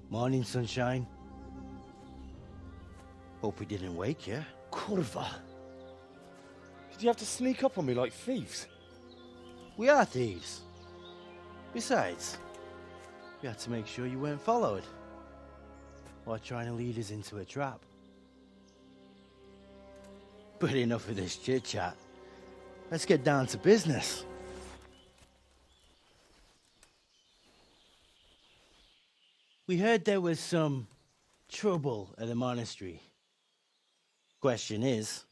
Morning, sunshine. Hope we didn't wake you. Kurva. Did you have to sneak up on me like thieves? We are thieves. Besides, we had to make sure you weren't followed or trying to lead us into a trap. But enough of this chit-chat. Let's get down to business. We heard there was some trouble at the monastery. Question is,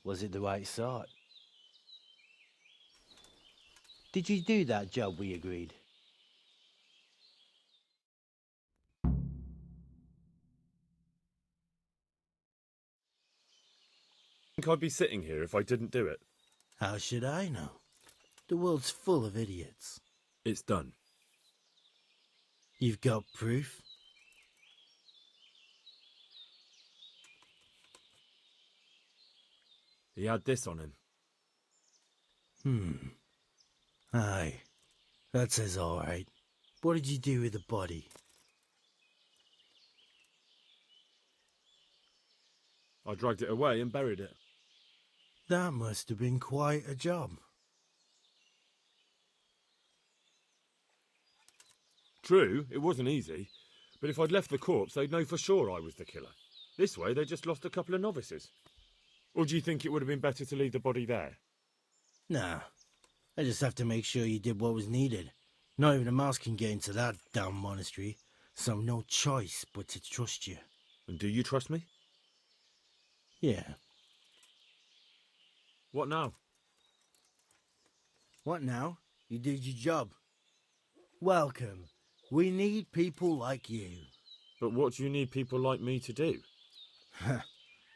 was it the right sort? Did you do that job we agreed? Think I'd be sitting here if I didn't do it? How should I know? The world's full of idiots. It's done. You've got proof? He had this on him. Aye. That says all right. What did you do with the body? I dragged it away and buried it. That must have been quite a job. True, it wasn't easy, but if I'd left the corpse, they'd know for sure I was the killer. This way, they just lost a couple of novices. Or do you think it would have been better to leave the body there? Nah. I just have to make sure you did what was needed. Not even a mouse can get into that damn monastery, so no choice but to trust you. And do you trust me? Yeah. What now? What now? You did your job. Welcome. We need people like you. But what do you need people like me to do?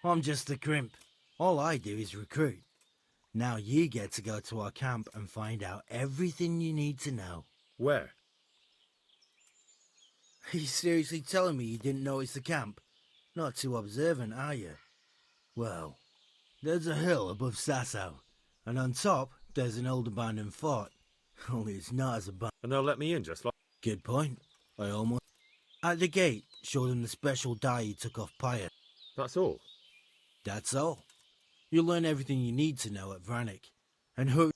I'm just a crimp. All I do is recruit. Now you get to go to our camp and find out everything you need to know. Where? Are you seriously telling me you didn't notice the camp? Not too observant, are you? Well, there's a hill above Sasau, and on top there's an old abandoned fort. Only it's not as abandoned. And they'll let me in just like... Good point. I almost... At the gate, show them the special dye you took off Pyre. That's all? That's all. You'll learn everything you need to know at Vranik. And who...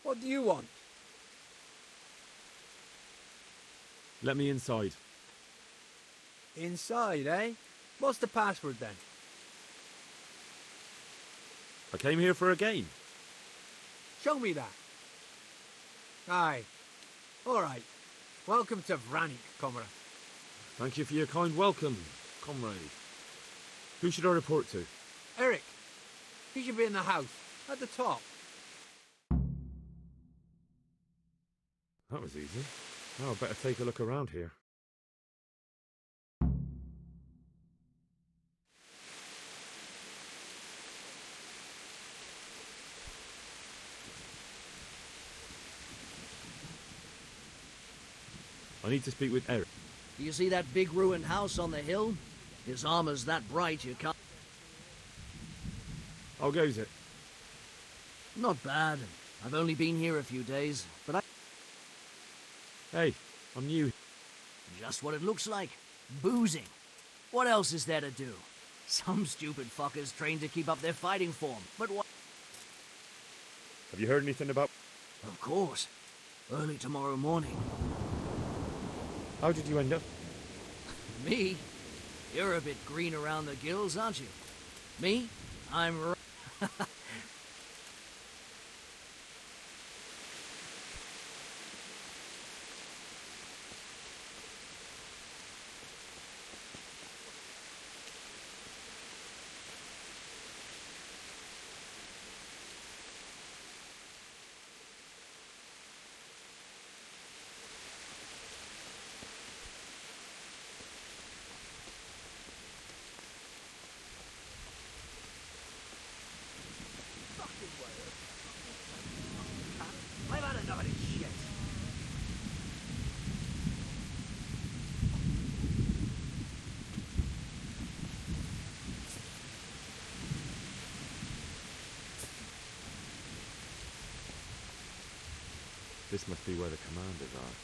What do you want? Let me inside. Inside, eh? What's the password then? I came here for a game. Show me that. Aye. All right. Welcome to Vranik, comrade. Thank you for your kind welcome, comrade. Who should I report to? Eric. He should be in the house, at the top. That was easy. Now I better take a look around here. I need to speak with Eric. Do you see that big ruined house on the hill? His armor's that bright you can't... How goes it? Not bad. I've only been here a few days, but I... Hey, I'm new. Just what it looks like. Boozing. What else is there to do? Some stupid fuckers trained to keep up their fighting form, but what... Have you heard anything about... Of course. Early tomorrow morning. How did you end up... Me? You're a bit green around the gills, aren't you? Me? I'm... I've had enough of this shit. This must be where the commanders are.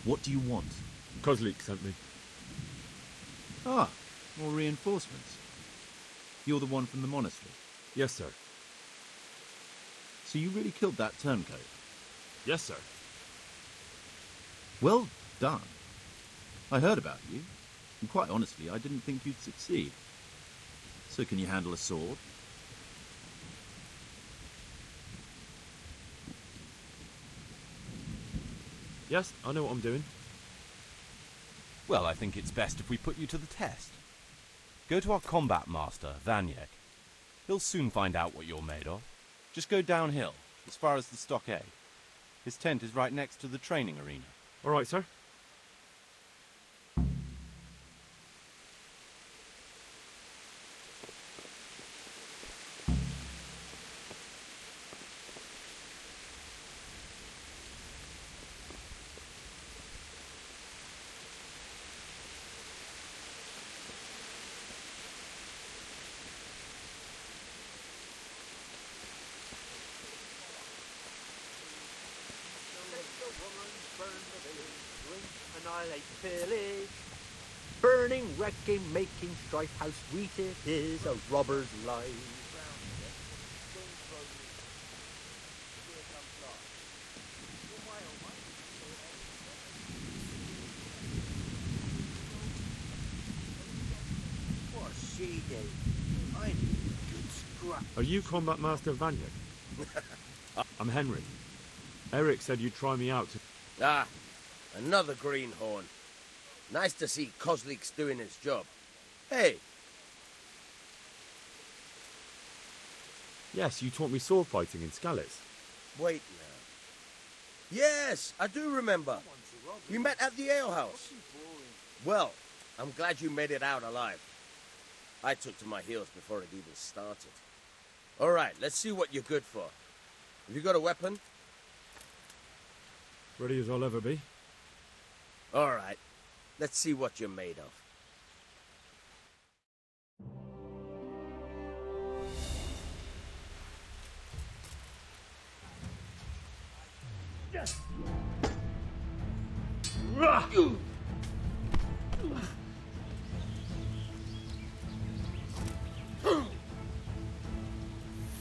What do you want? Kozlik sent me. Ah, more reinforcements. You're the one from the monastery. Yes, sir. So you really killed that turncoat? Yes, sir. Well done. I heard about you, and quite honestly, I didn't think you'd succeed. So can you handle a sword? Yes, I know what I'm doing. Well, I think it's best if we put you to the test. Go to our combat master, Vanyek. He'll soon find out what you're made of. Just go downhill, as far as the stockade. His tent is right next to the training arena. All right, sir. Annihilate pillage, burning, wrecking, making strife. How sweet it is, a robber's life. What she did. I need a good scrap. Are you Combat Master Vanyek? I'm Henry. Eric said you'd try me out to... Ah, another greenhorn. Nice to see Kozlik's doing his job. Hey, Yes, you taught me sword fighting in Skalitz. wait now. Yes, I do remember. We met at the alehouse. Well, I'm glad you made it out alive. I took to my heels before it even started. All right, let's see what you're good for. Have you got a weapon? Ready as I'll ever be. All right, let's see what you're made of.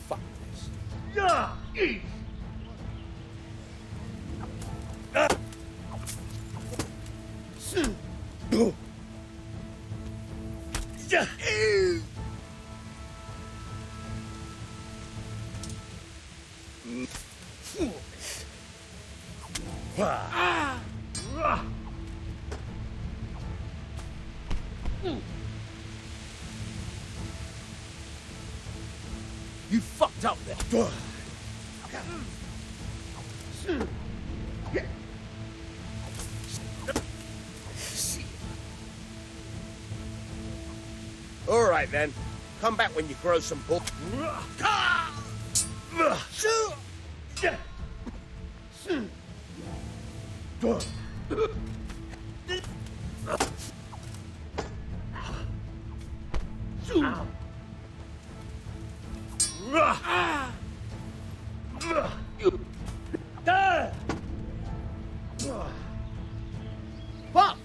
Fuck this. You fucked up there. All right, then. Come back when you grow some bull. Fuck!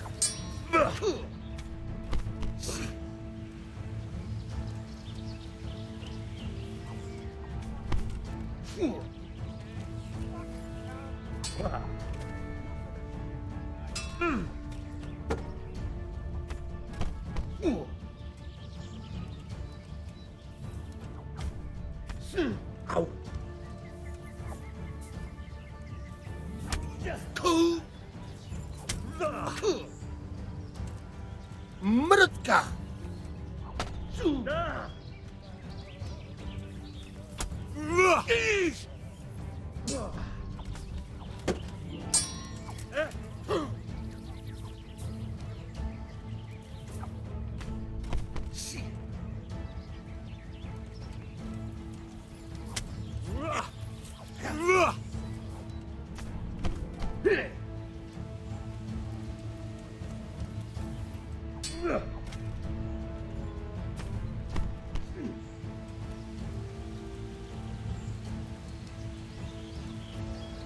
Mrutka!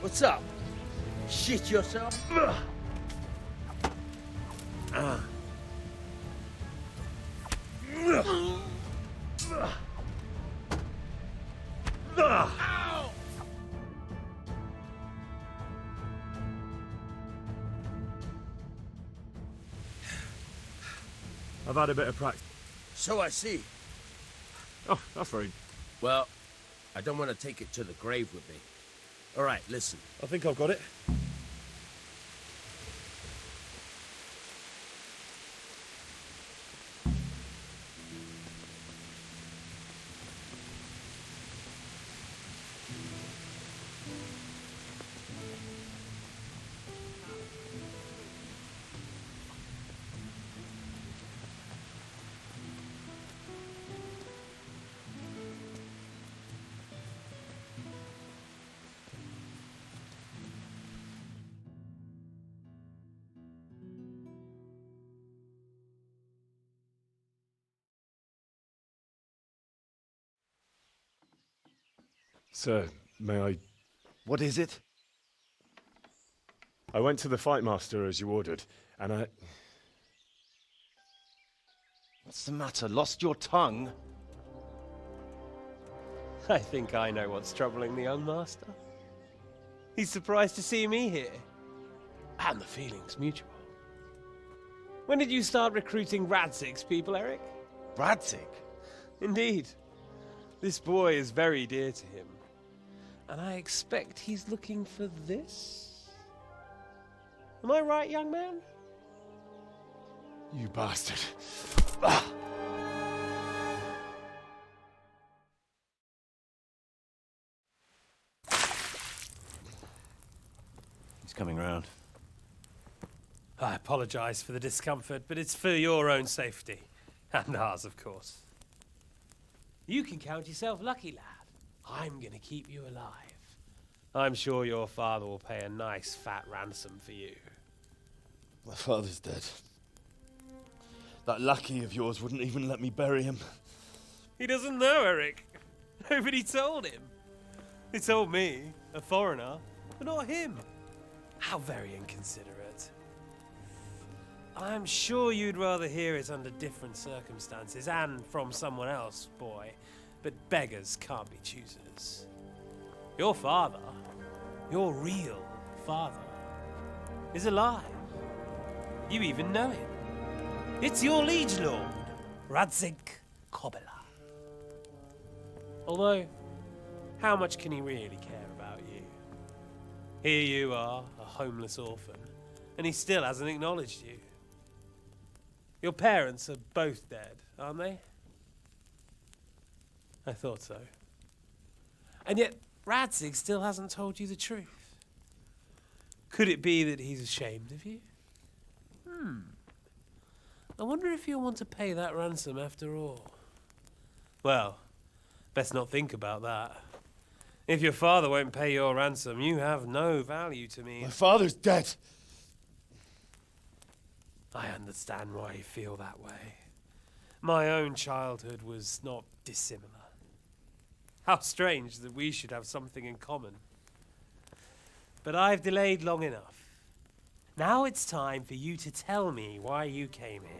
What's up? Shit yourself? I've had a bit of practice. So I see. Oh, that's very... Well, I don't want to take it to the grave with me. All right, listen. I think I've got it. Sir, may I... What is it? I went to the fight master as you ordered, and I... What's the matter? Lost your tongue? I think I know what's troubling the young master. He's surprised to see me here. And the feeling's mutual. When did you start recruiting Radzig's people, Eric? Radzig? Indeed. This boy is very dear to him. And I expect he's looking for this? Am I right, young man? You bastard. He's coming round. I apologize for the discomfort, but it's for your own safety. And ours, of course. You can count yourself lucky, lad. I'm gonna keep you alive. I'm sure your father will pay a nice fat ransom for you. My father's dead. That lackey of yours wouldn't even let me bury him. He doesn't know, Eric. Nobody told him. They told me, a foreigner, but not him. How very inconsiderate. I'm sure you'd rather hear it under different circumstances and from someone else, boy. But beggars can't be choosers. Your father, your real father, is alive. You even know him. It's your liege lord, Radzig Kobyla. Although, how much can he really care about you? Here you are, a homeless orphan, and he still hasn't acknowledged you. Your parents are both dead, aren't they? I thought so. And yet, Radzig still hasn't told you the truth. Could it be that he's ashamed of you? I wonder if you'll want to pay that ransom after all. Well, best not think about that. If your father won't pay your ransom, you have no value to me. My father's dead. I understand why you feel that way. My own childhood was not dissimilar. How strange that we should have something in common. But I've delayed long enough. Now it's time for you to tell me why you came here.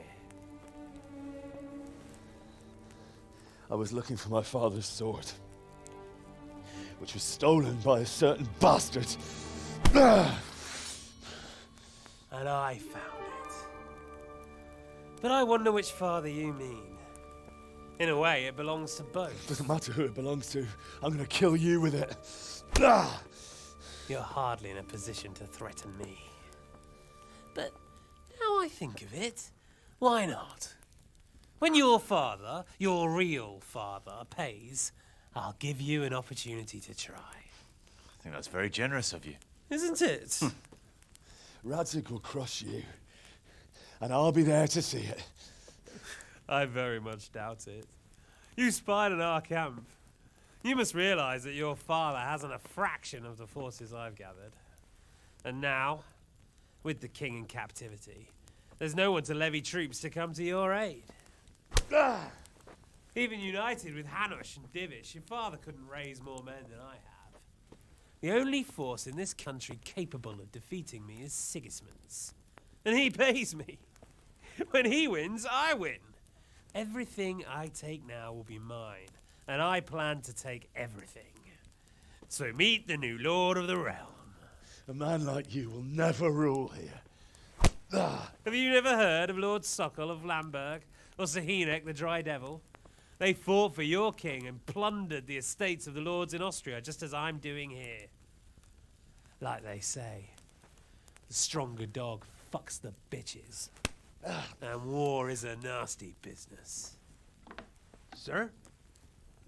I was looking for my father's sword, which was stolen by a certain bastard. And I found it. But I wonder which father you mean. In a way, it belongs to both. Doesn't matter who it belongs to. I'm gonna kill you with it. You're hardly in a position to threaten me. But now I think of it, why not? When your father, your real father, pays, I'll give you an opportunity to try. I think that's very generous of you. Isn't it? Radzig will crush you, and I'll be there to see it. I very much doubt it. You spied on our camp. You must realize that your father hasn't a fraction of the forces I've gathered. And now, with the king in captivity, there's no one to levy troops to come to your aid. Even united with Hanush and Divish, your father couldn't raise more men than I have. The only force in this country capable of defeating me is Sigismund's. And he pays me. When he wins, I win. Everything I take now will be mine, and I plan to take everything. So meet the new lord of the realm. A man like you will never rule here. Have you never heard of Lord Sokol of Lamberg, or Sahinek the Dry Devil? They fought for your king and plundered the estates of the lords in Austria, just as I'm doing here. Like they say, the stronger dog fucks the bitches. And war is a nasty business. Sir,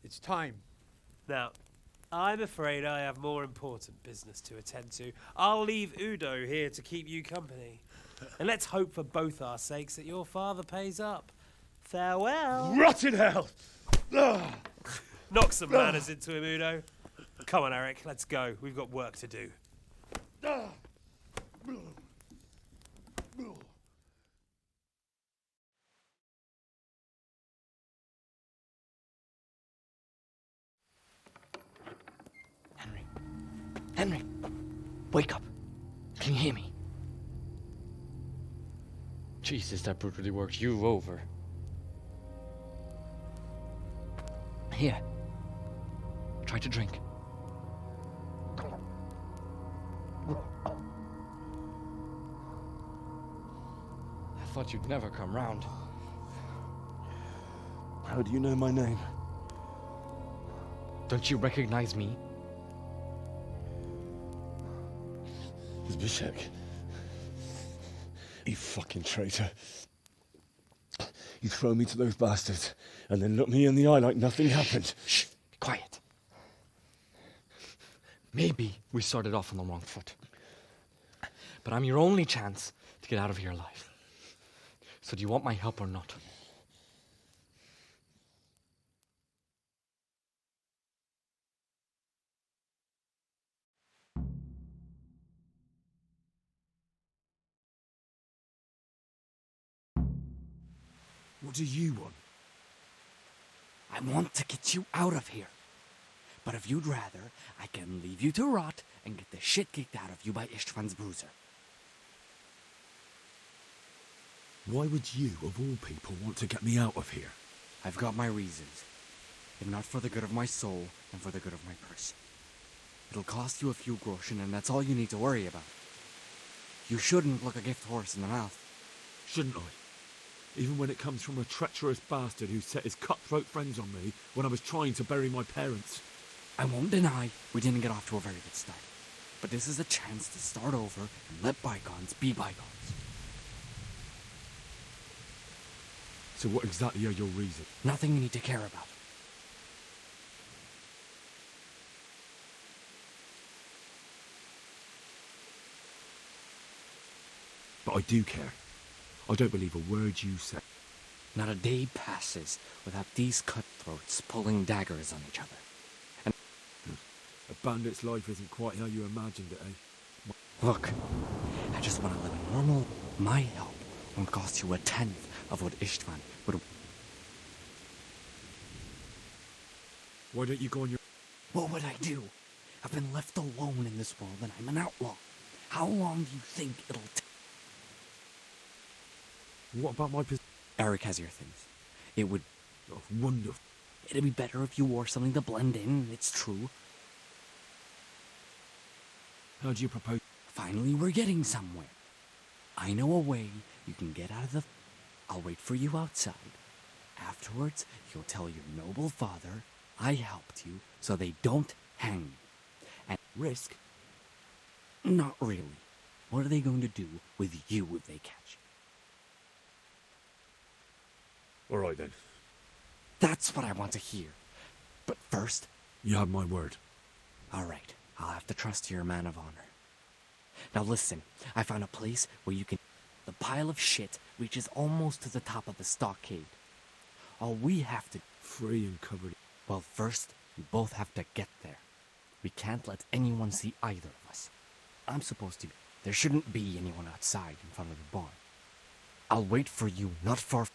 it's time. Now, I'm afraid I have more important business to attend to. I'll leave Udo here to keep you company. And let's hope for both our sakes that your father pays up. Farewell. Rot in hell! Knock some manners into him, Udo. Come on, Eric, let's go. We've got work to do. Henry, wake up. Can you hear me? Jesus, that brutally worked you over. Here. Try to drink. I thought you'd never come round. How do you know my name? Don't you recognize me? Zbyszek. You fucking traitor. You throw me to those bastards, and then look me in the eye like nothing happened. Shh, be quiet. Maybe we started off on the wrong foot. But I'm your only chance to get out of here alive. So do you want my help or not? What do you want? I want to get you out of here. But if you'd rather, I can leave you to rot and get the shit kicked out of you by István's bruiser. Why would you, of all people, want to get me out of here? I've got my reasons. If not for the good of my soul, then for the good of my purse. It'll cost you a few groschen, and that's all you need to worry about. You shouldn't look a gift horse in the mouth. Shouldn't I? Even when it comes from a treacherous bastard who set his cutthroat friends on me when I was trying to bury my parents. I won't deny we didn't get off to a very good start. But this is a chance to start over and let bygones be bygones. So what exactly are your reasons? Nothing you need to care about. But I do care. I don't believe a word you say. Not a day passes without these cutthroats pulling daggers on each other. And A bandit's life isn't quite how you imagined it, eh? look, I just want to live a normal... My help won't cost you a tenth of what Istvan would... Why don't you go on your... What would I do? I've been left alone in this world and I'm an outlaw. How long do you think it'll take? What about my Eric has your things. It would... Oh, wonderful. It'd be better if you wore something to blend in, it's true. How do you propose... Finally, we're getting somewhere. I know a way you can get out of the... I'll wait for you outside. Afterwards, you'll tell your noble father I helped you so they don't hang you. And... Risk? Not really. What are they going to do with you if they catch you? All right, then. That's what I want to hear. But first... You have my word. All right. I'll have to trust your man of honor. Now listen, I found a place where you can... The pile of shit reaches almost to the top of the stockade. All we have to... Free and covered. Well, first, we both have to get there. We can't let anyone see either of us. I'm supposed to... There shouldn't be anyone outside in front of the barn. I'll wait for you not far...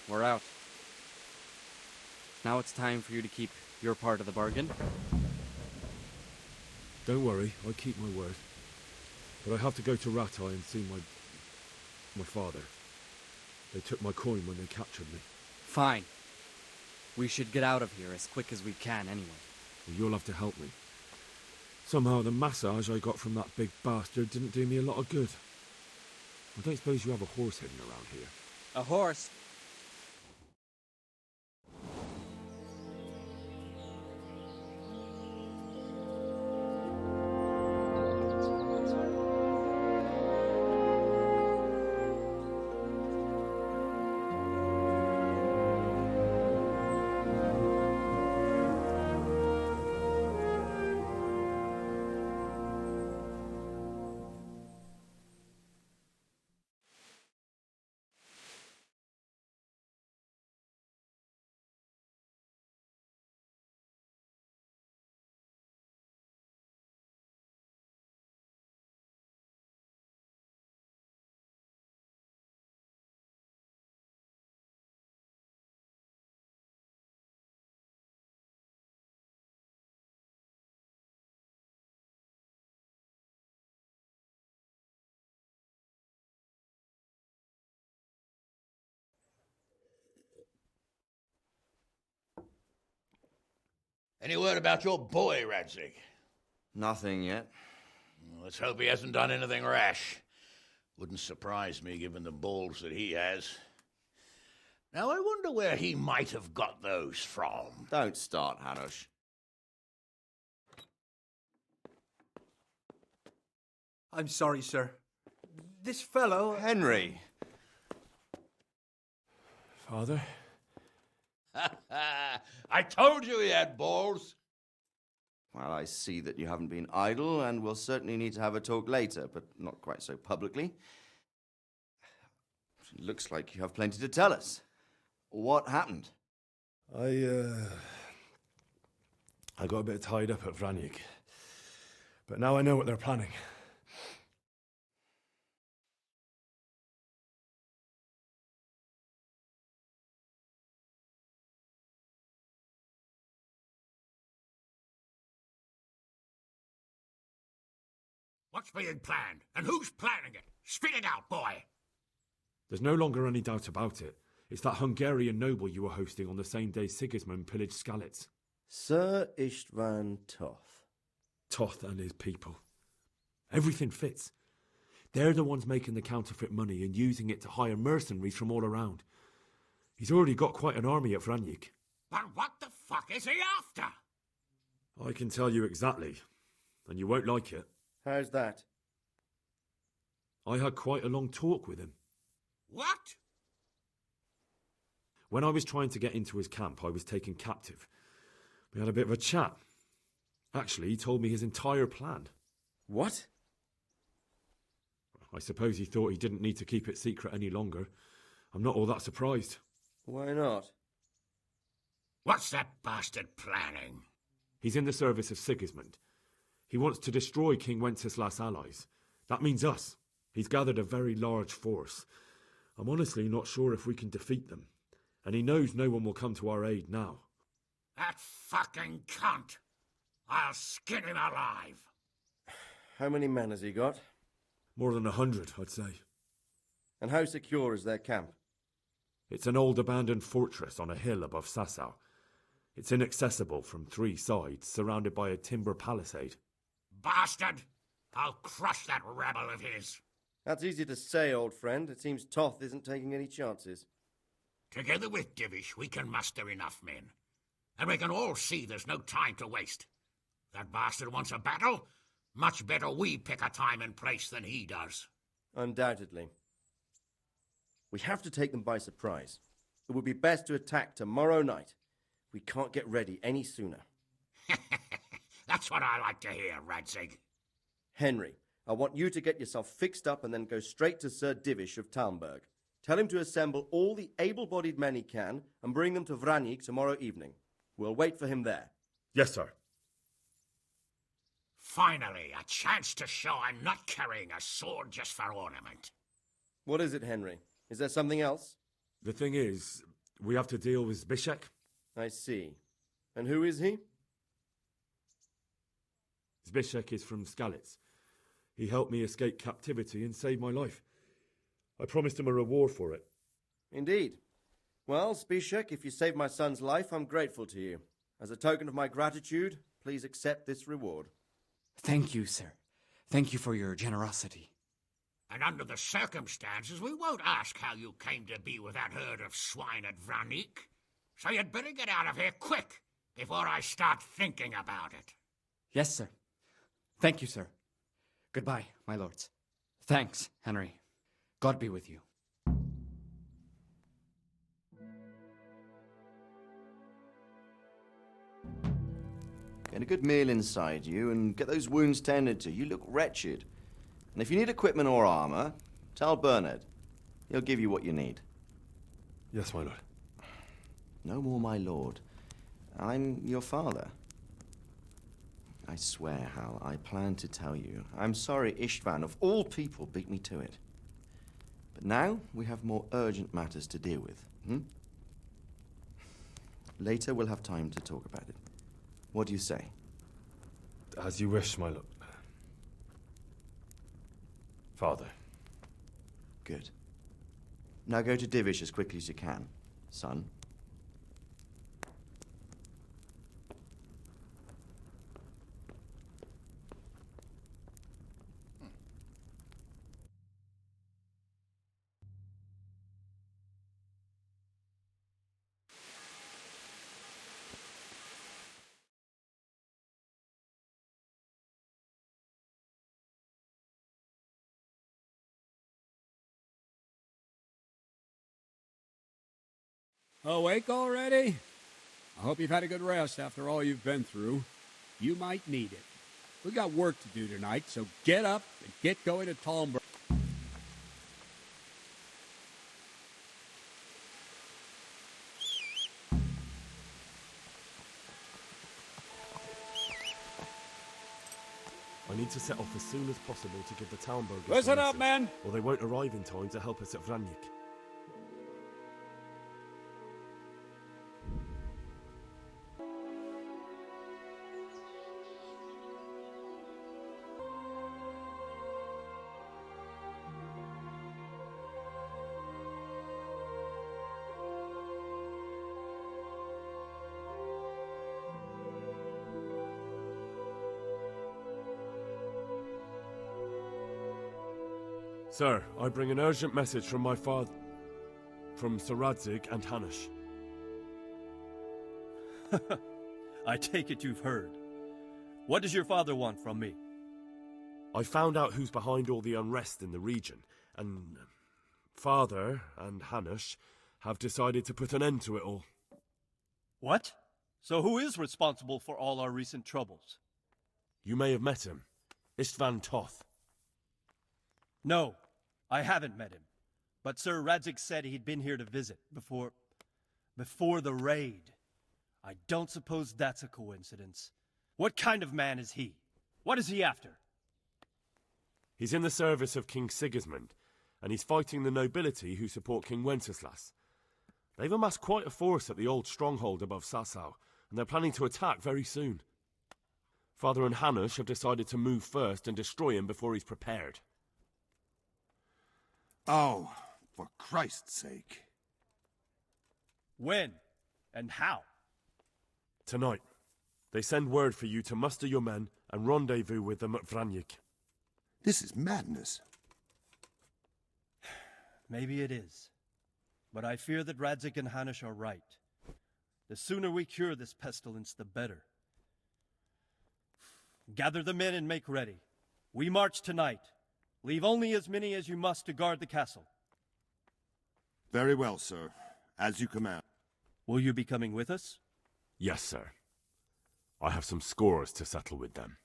We're out. Now it's time for you to keep your part of the bargain. Don't worry, I keep my word. But I have to go to Ratai and see my father. They took my coin when they captured me. Fine. We should get out of here as quick as we can anyway. Well, you'll have to help me. Somehow the massage I got from that big bastard didn't do me a lot of good. I don't suppose you have a horse hidden around here. A horse? Any word about your boy, Radzig? Nothing yet. Let's hope he hasn't done anything rash. Wouldn't surprise me, given the balls that he has. Now, I wonder where he might have got those from. Don't start, Hanush. I'm sorry, sir. This fellow... Henry! Father? I told you he had balls. Well, I see that you haven't been idle, and we'll certainly need to have a talk later, but not quite so publicly. It looks like you have plenty to tell us. What happened? I got a bit tied up at Vranyik. But now I know what they're planning. What's being planned? And who's planning it? Spit it out, boy! There's no longer any doubt about it. It's that Hungarian noble you were hosting on the same day Sigismund pillaged Skalitz. Sir Istvan Toth. Toth and his people. Everything fits. They're the ones making the counterfeit money and using it to hire mercenaries from all around. He's already got quite an army at Vranyik. But what the fuck is he after? I can tell you exactly, and you won't like it. How's that? I had quite a long talk with him. What? When I was trying to get into his camp, I was taken captive. We had a bit of a chat. Actually, he told me his entire plan. What? I suppose he thought he didn't need to keep it secret any longer. I'm not all that surprised. Why not? What's that bastard planning? He's in the service of Sigismund. He wants to destroy King Wenceslas' allies. That means us. He's gathered a very large force. I'm honestly not sure if we can defeat them. And he knows no one will come to our aid now. That fucking cunt! I'll skin him alive! How many men has he got? More than 100, I'd say. And how secure is their camp? It's an old abandoned fortress on a hill above Sasau. It's inaccessible from 3 sides, surrounded by a timber palisade. Bastard! I'll crush that rebel of his! That's easy to say, old friend. It seems Toth isn't taking any chances. Together with Divish, we can muster enough men. And we can all see there's no time to waste. That bastard wants a battle. Much better we pick a time and place than he does. Undoubtedly. We have to take them by surprise. It would be best to attack tomorrow night. We can't get ready any sooner. That's what I like to hear, Radzig. Henry, I want you to get yourself fixed up and then go straight to Sir Divish of Talmberg. Tell him to assemble all the able-bodied men he can and bring them to Vranyik tomorrow evening. We'll wait for him there. Yes, sir. Finally, a chance to show I'm not carrying a sword just for ornament. What is it, Henry? Is there something else? The thing is, we have to deal with Zbyszek. I see. And who is he? Zbyszek is from Skalitz. He helped me escape captivity and saved my life. I promised him a reward for it. Indeed. Well, Zbyszek, if you saved my son's life, I'm grateful to you. As a token of my gratitude, please accept this reward. Thank you, sir. Thank you for your generosity. And under the circumstances, we won't ask how you came to be with that herd of swine at Vranyik. So you'd better get out of here quick, before I start thinking about it. Yes, sir. Thank you, sir. Goodbye, my lords. Thanks, Henry. God be with you. Get a good meal inside you and get those wounds tended to. You look wretched. And if you need equipment or armor, tell Bernard. He'll give you what you need. Yes, my lord. No more, my lord. I'm your father. I swear, Hal, I plan to tell you. I'm sorry Istvan, of all people, beat me to it. But now we have more urgent matters to deal with. Later we'll have time to talk about it. What do you say? As you wish, my lord. Father. Good. Now go to Divish as quickly as you can, son. Awake already? I hope you've had a good rest after all you've been through. You might need it. We got work to do tonight, so get up and get going to Talmberg. I need to set off as soon as possible to give the town burghers Listen the up, message, men! or they won't arrive in time to help us at Vranyik. Sir, I bring an urgent message from my father, from Sir Radzig and Hanush. I take it you've heard. What does your father want from me? I found out who's behind all the unrest in the region, and Father and Hanush have decided to put an end to it all. What? So who is responsible for all our recent troubles? You may have met him. Istvan Toth. No, I haven't met him. But Sir Radzig said he'd been here to visit before the raid. I don't suppose that's a coincidence. What kind of man is he? What is he after? He's in the service of King Sigismund, and he's fighting the nobility who support King Wenceslas. They've amassed quite a force at the old stronghold above Sasau, and they're planning to attack very soon. Father and Hanush have decided to move first and destroy him before he's prepared. Oh, for Christ's sake. When? And how? Tonight. They send word for you to muster your men and rendezvous with them at Vranyik. This is madness. Maybe it is. But I fear that Radzig and Hanush are right. The sooner we cure this pestilence, the better. Gather the men and make ready. We march tonight. Leave only as many as you must to guard the castle. Very well, sir. As you command. Will you be coming with us? Yes, sir. I have some scores to settle with them.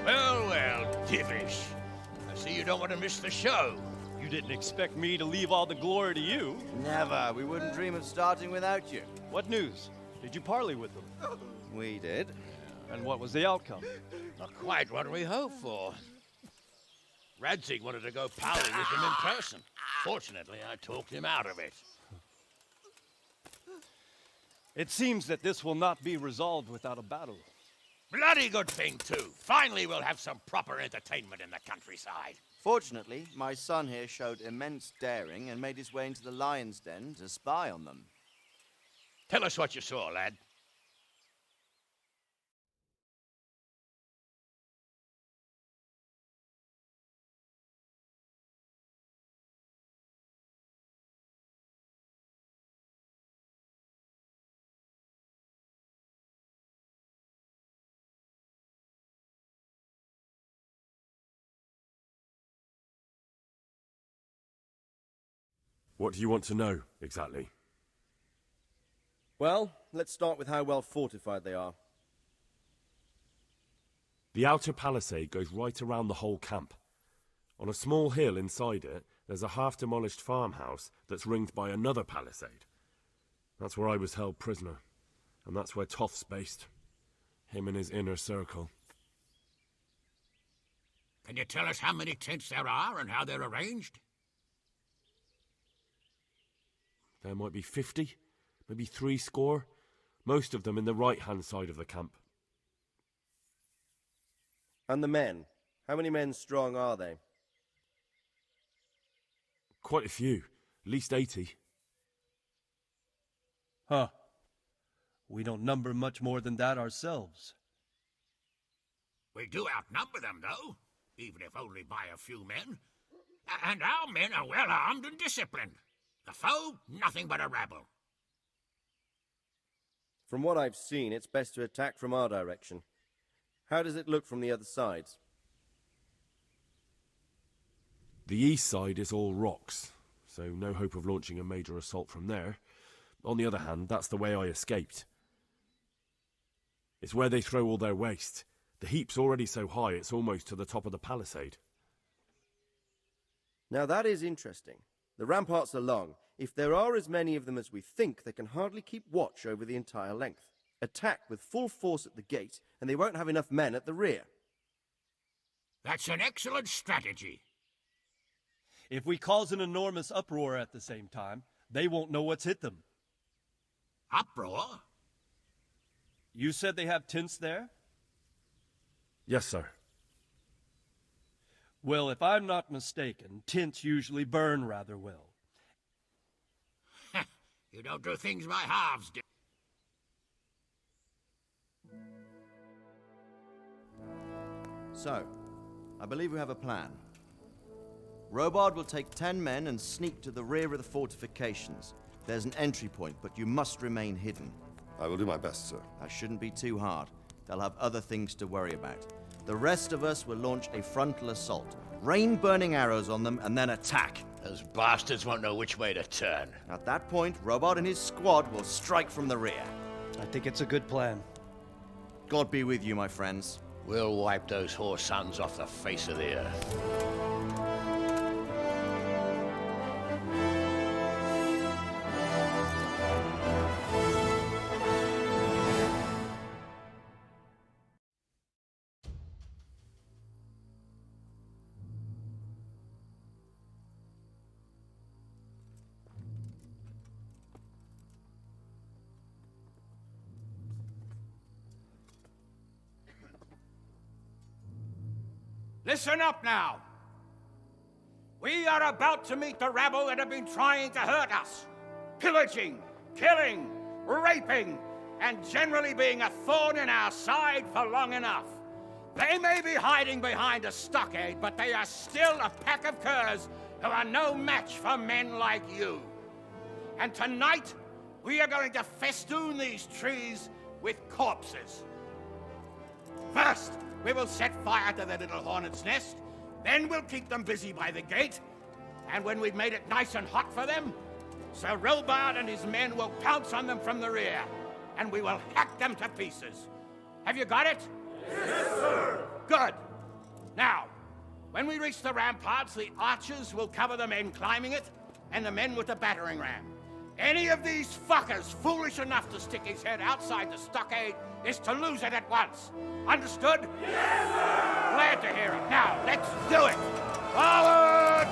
Well, Divish. I see you don't want to miss the show. You didn't expect me to leave all the glory to you. Never. We wouldn't dream of starting without you. What news? Did you parley with them? We did. And what was the outcome? Not quite what we hoped for. Radzig wanted to go parley with them in person. Fortunately, I talked him out of it. It seems that this will not be resolved without a battle. Bloody good thing, too. Finally, we'll have some proper entertainment in the countryside. Fortunately, my son here showed immense daring and made his way into the lion's den to spy on them. Tell us what you saw, lad. What do you want to know, exactly? Well, let's start with how well fortified they are. The outer palisade goes right around the whole camp. On a small hill inside it, there's a half-demolished farmhouse that's ringed by another palisade. That's where I was held prisoner, and that's where Toth's based. Him and his inner circle. Can you tell us how many tents there are and how they're arranged? There might be 50, maybe 70, most of them in the right-hand side of the camp. And the men? How many men strong are they? Quite a few, at least 80. Huh. We don't number much more than that ourselves. We do outnumber them, though, even if only by a few men. And our men are well armed and disciplined. The foe, nothing but a rabble. From what I've seen, it's best to attack from our direction. How does it look from the other sides? The east side is all rocks, so no hope of launching a major assault from there. On the other hand, that's the way I escaped. It's where they throw all their waste. The heap's already so high it's almost to the top of the palisade. Now that is interesting. The ramparts are long. If there are as many of them as we think, they can hardly keep watch over the entire length. Attack with full force at the gate, and they won't have enough men at the rear. That's an excellent strategy. If we cause an enormous uproar at the same time, they won't know what's hit them. Uproar? You said they have tents there? Yes, sir. Well, if I'm not mistaken, tents usually burn rather well. You don't do things by halves, do. So, I believe we have a plan. Robard will take 10 men and sneak to the rear of the fortifications. There's an entry point, but you must remain hidden. I will do my best, sir. That shouldn't be too hard. They'll have other things to worry about. The rest of us will launch a frontal assault. Rain burning arrows on them and then attack. Those bastards won't know which way to turn. At that point, Robard and his squad will strike from the rear. I think it's a good plan. God be with you, my friends. We'll wipe those whore sons off the face of the earth. Listen up now. We are about to meet the rabble that have been trying to hurt us. Pillaging, killing, raping, and generally being a thorn in our side for long enough. They may be hiding behind a stockade, but they are still a pack of curs who are no match for men like you. And tonight, we are going to festoon these trees with corpses. First, we will set fire to the little hornet's nest. Then we'll keep them busy by the gate. And when we've made it nice and hot for them, Sir Robard and his men will pounce on them from the rear. And we will hack them to pieces. Have you got it? Yes, sir! Good. Now, when we reach the ramparts, the archers will cover the men climbing it, and the men with the battering ram. Any of these fuckers foolish enough to stick his head outside the stockade is to lose it at once. Understood? Yes, sir! Glad to hear it. Now, let's do it! Forward!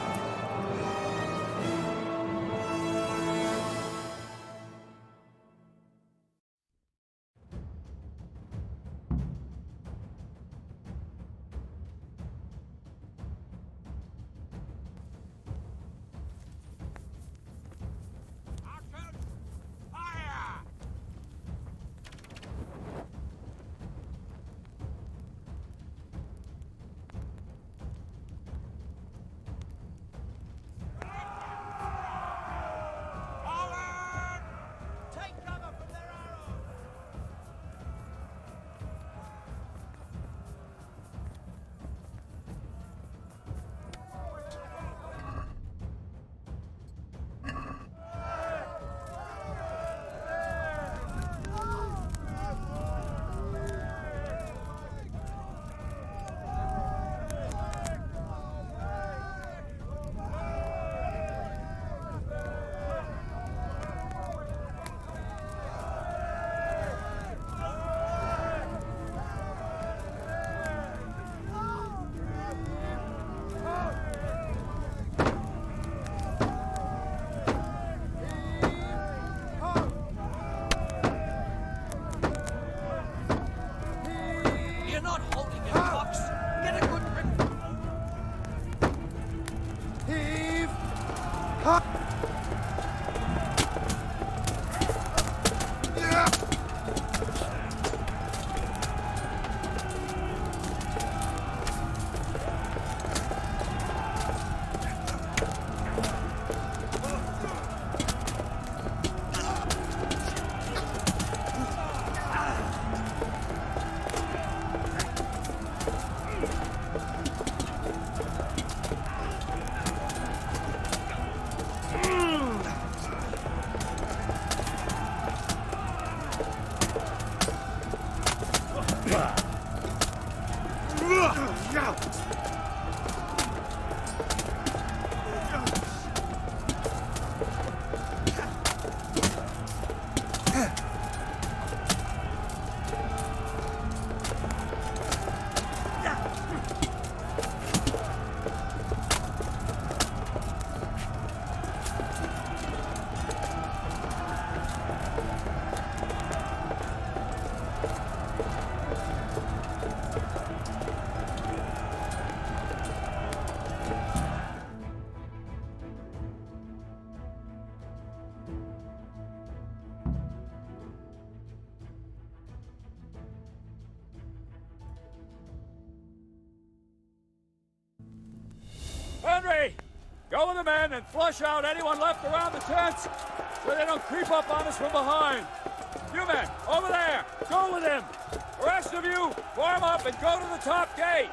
Henry! Go with the men and flush out anyone left around the tents so they don't creep up on us from behind. You men, over there, go with him. The rest of you, form up and go to the top gate.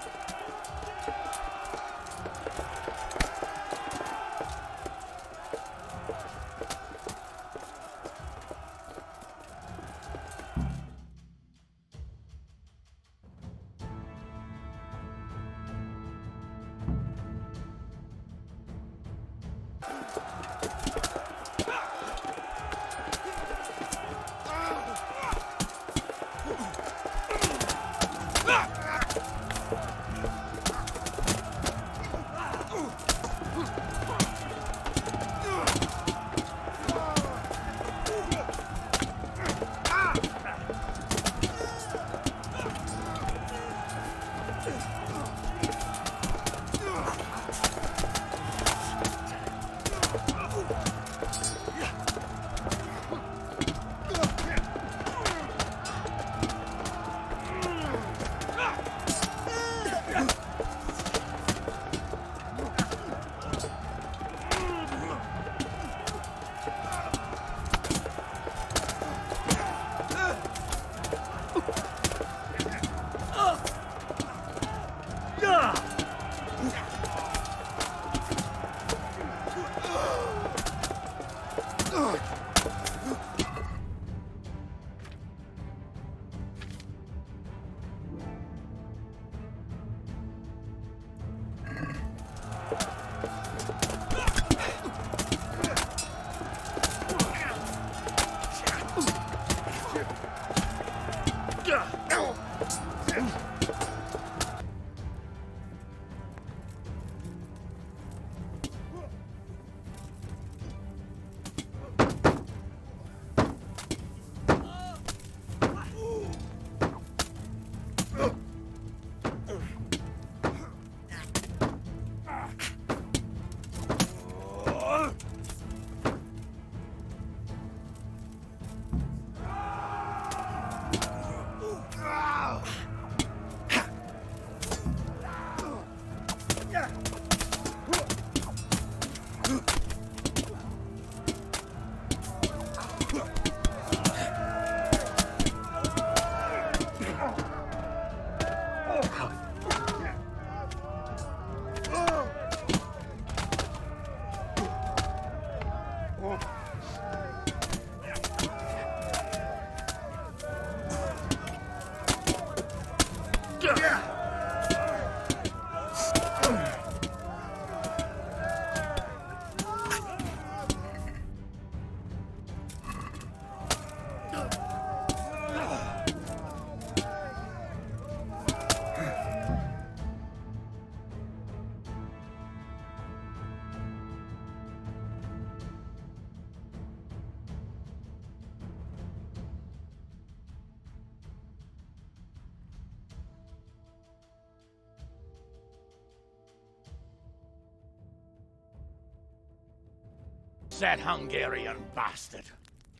Where's that Hungarian bastard?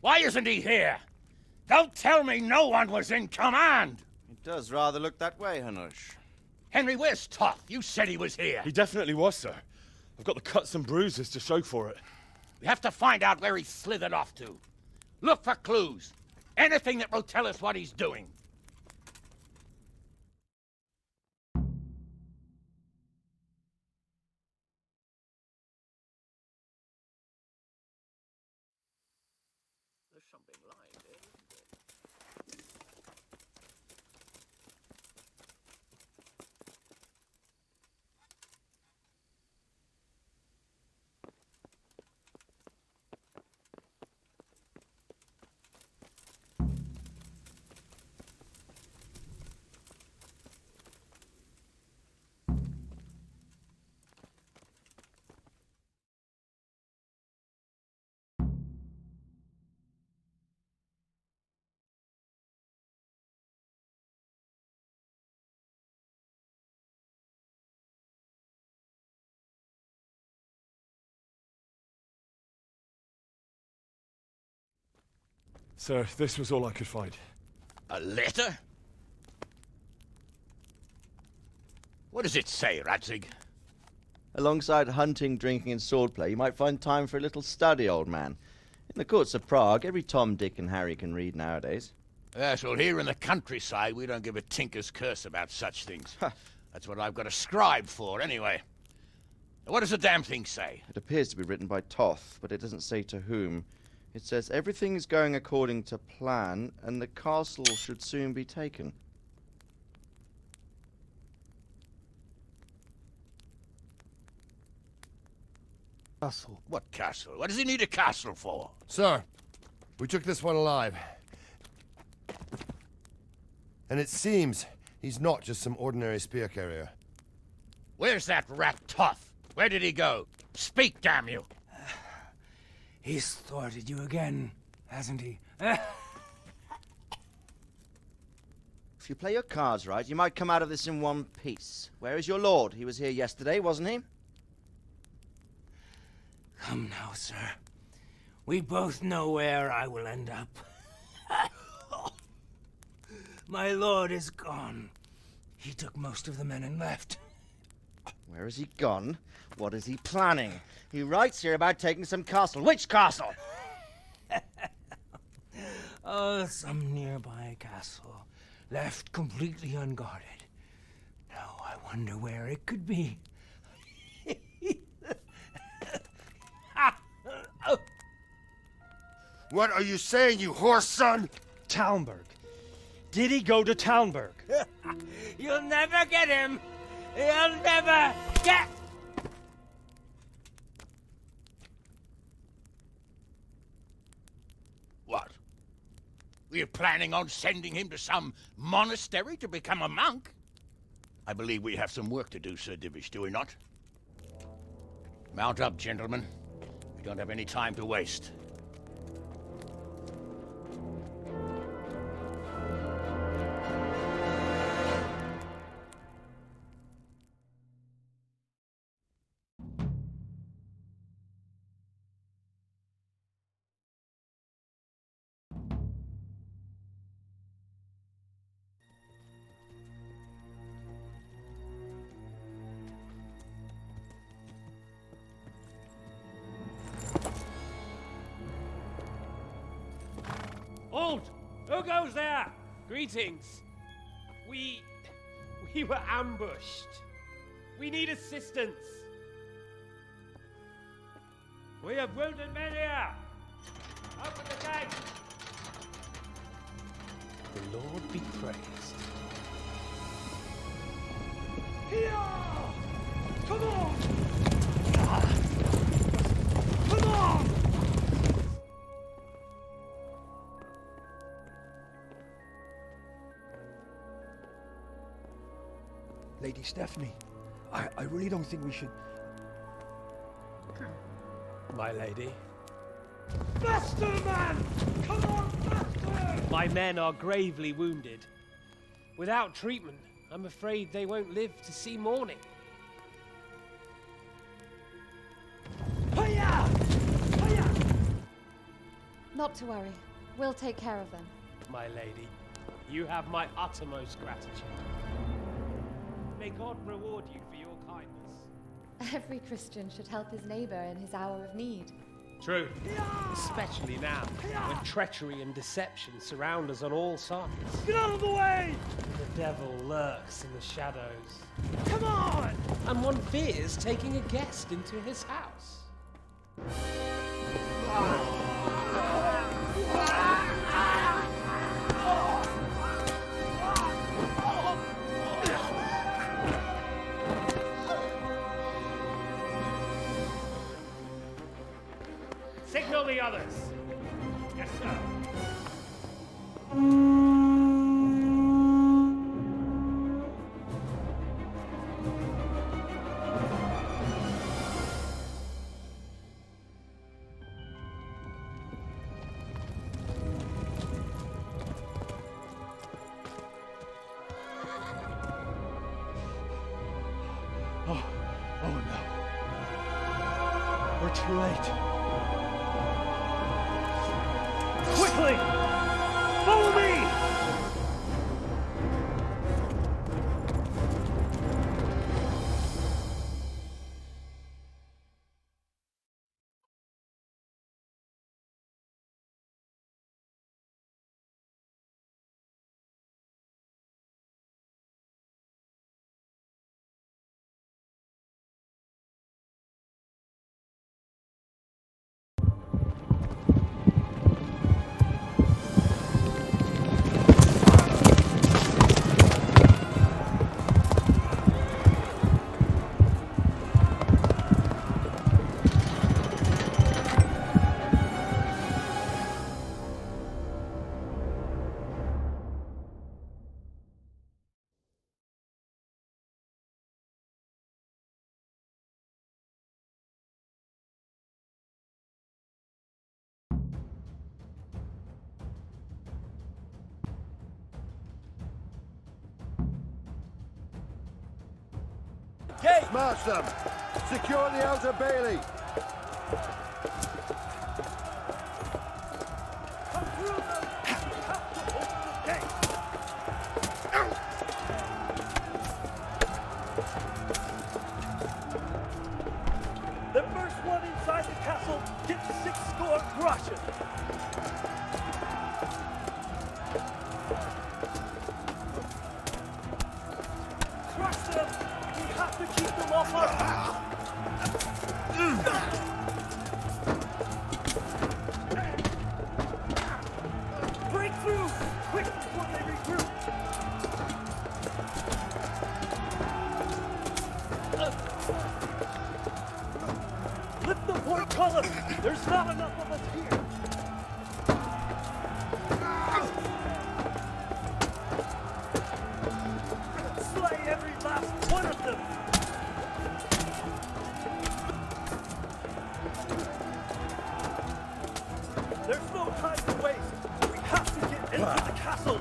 Why isn't he here? Don't tell me no one was in command! It does rather look that way, Hanush. Henry, where's Toth? You said he was here. He definitely was, sir. I've got the cuts and bruises to show for it. We have to find out where he slithered off to. Look for clues. Anything that will tell us what he's doing. There's something lying there, isn't there? Sir, this was all I could find. A letter? What does it say, Radzig? Alongside hunting, drinking, and swordplay, you might find time for a little study, old man. In the courts of Prague, every Tom, Dick, and Harry can read nowadays. Yes, well, here in the countryside, we don't give a tinker's curse about such things. That's what I've got a scribe for, anyway. What does the damn thing say? It appears to be written by Toth, but it doesn't say to whom. It says everything is going according to plan, and the castle should soon be taken. Castle? What castle? What does he need a castle for? Sir, we took this one alive. And it seems he's not just some ordinary spear carrier. Where's that rat Toth? Where did he go? Speak, damn you! He's thwarted you again, hasn't he? If you play your cards right, you might come out of this in one piece. Where is your lord? He was here yesterday, wasn't he? Come now, sir. We both know where I will end up. My lord is gone. He took most of the men and left. Where has he gone? What is he planning? He writes here about taking some castle. Which castle? Oh, some nearby castle, left completely unguarded. Now I wonder where it could be. What are you saying, you horse son? Talmberg. Did he go to Talmberg? You'll never get him! You'll never get... What? We're planning on sending him to some monastery to become a monk? I believe we have some work to do, Sir Divish, do we not? Mount up, gentlemen. We don't have any time to waste. Halt! Who goes there? Greetings. We were ambushed. We need assistance. We have wounded men here. Open the gate. The Lord be praised. Here! Come on! Come on! Lady Stephanie, I really don't think we should... My lady. Faster, man! Come on, faster! My men are gravely wounded. Without treatment, I'm afraid they won't live to see morning. Hiya! Hiya! Not to worry. We'll take care of them. My lady, you have my uttermost gratitude. May God reward you for your kindness. Every Christian should help his neighbor in his hour of need. True. Especially now, when treachery and deception surround us on all sides. Get out of the way! The devil lurks in the shadows. Come on! And one fears taking a guest into his house. Signal the others. Yes, sir. Oh no. We're too late. Quickly! Follow me! Gate! Smash them! Secure the outer bailey! Come through them! You have to open the gate! The first one inside the castle gets 6 score groschen! Crush them! We have to keep them off our... Break through! Quick before they regroup! Lift the portcullis! There's not enough of us here! Slay every last one of them! There's no time to waste! We have to get into the castle!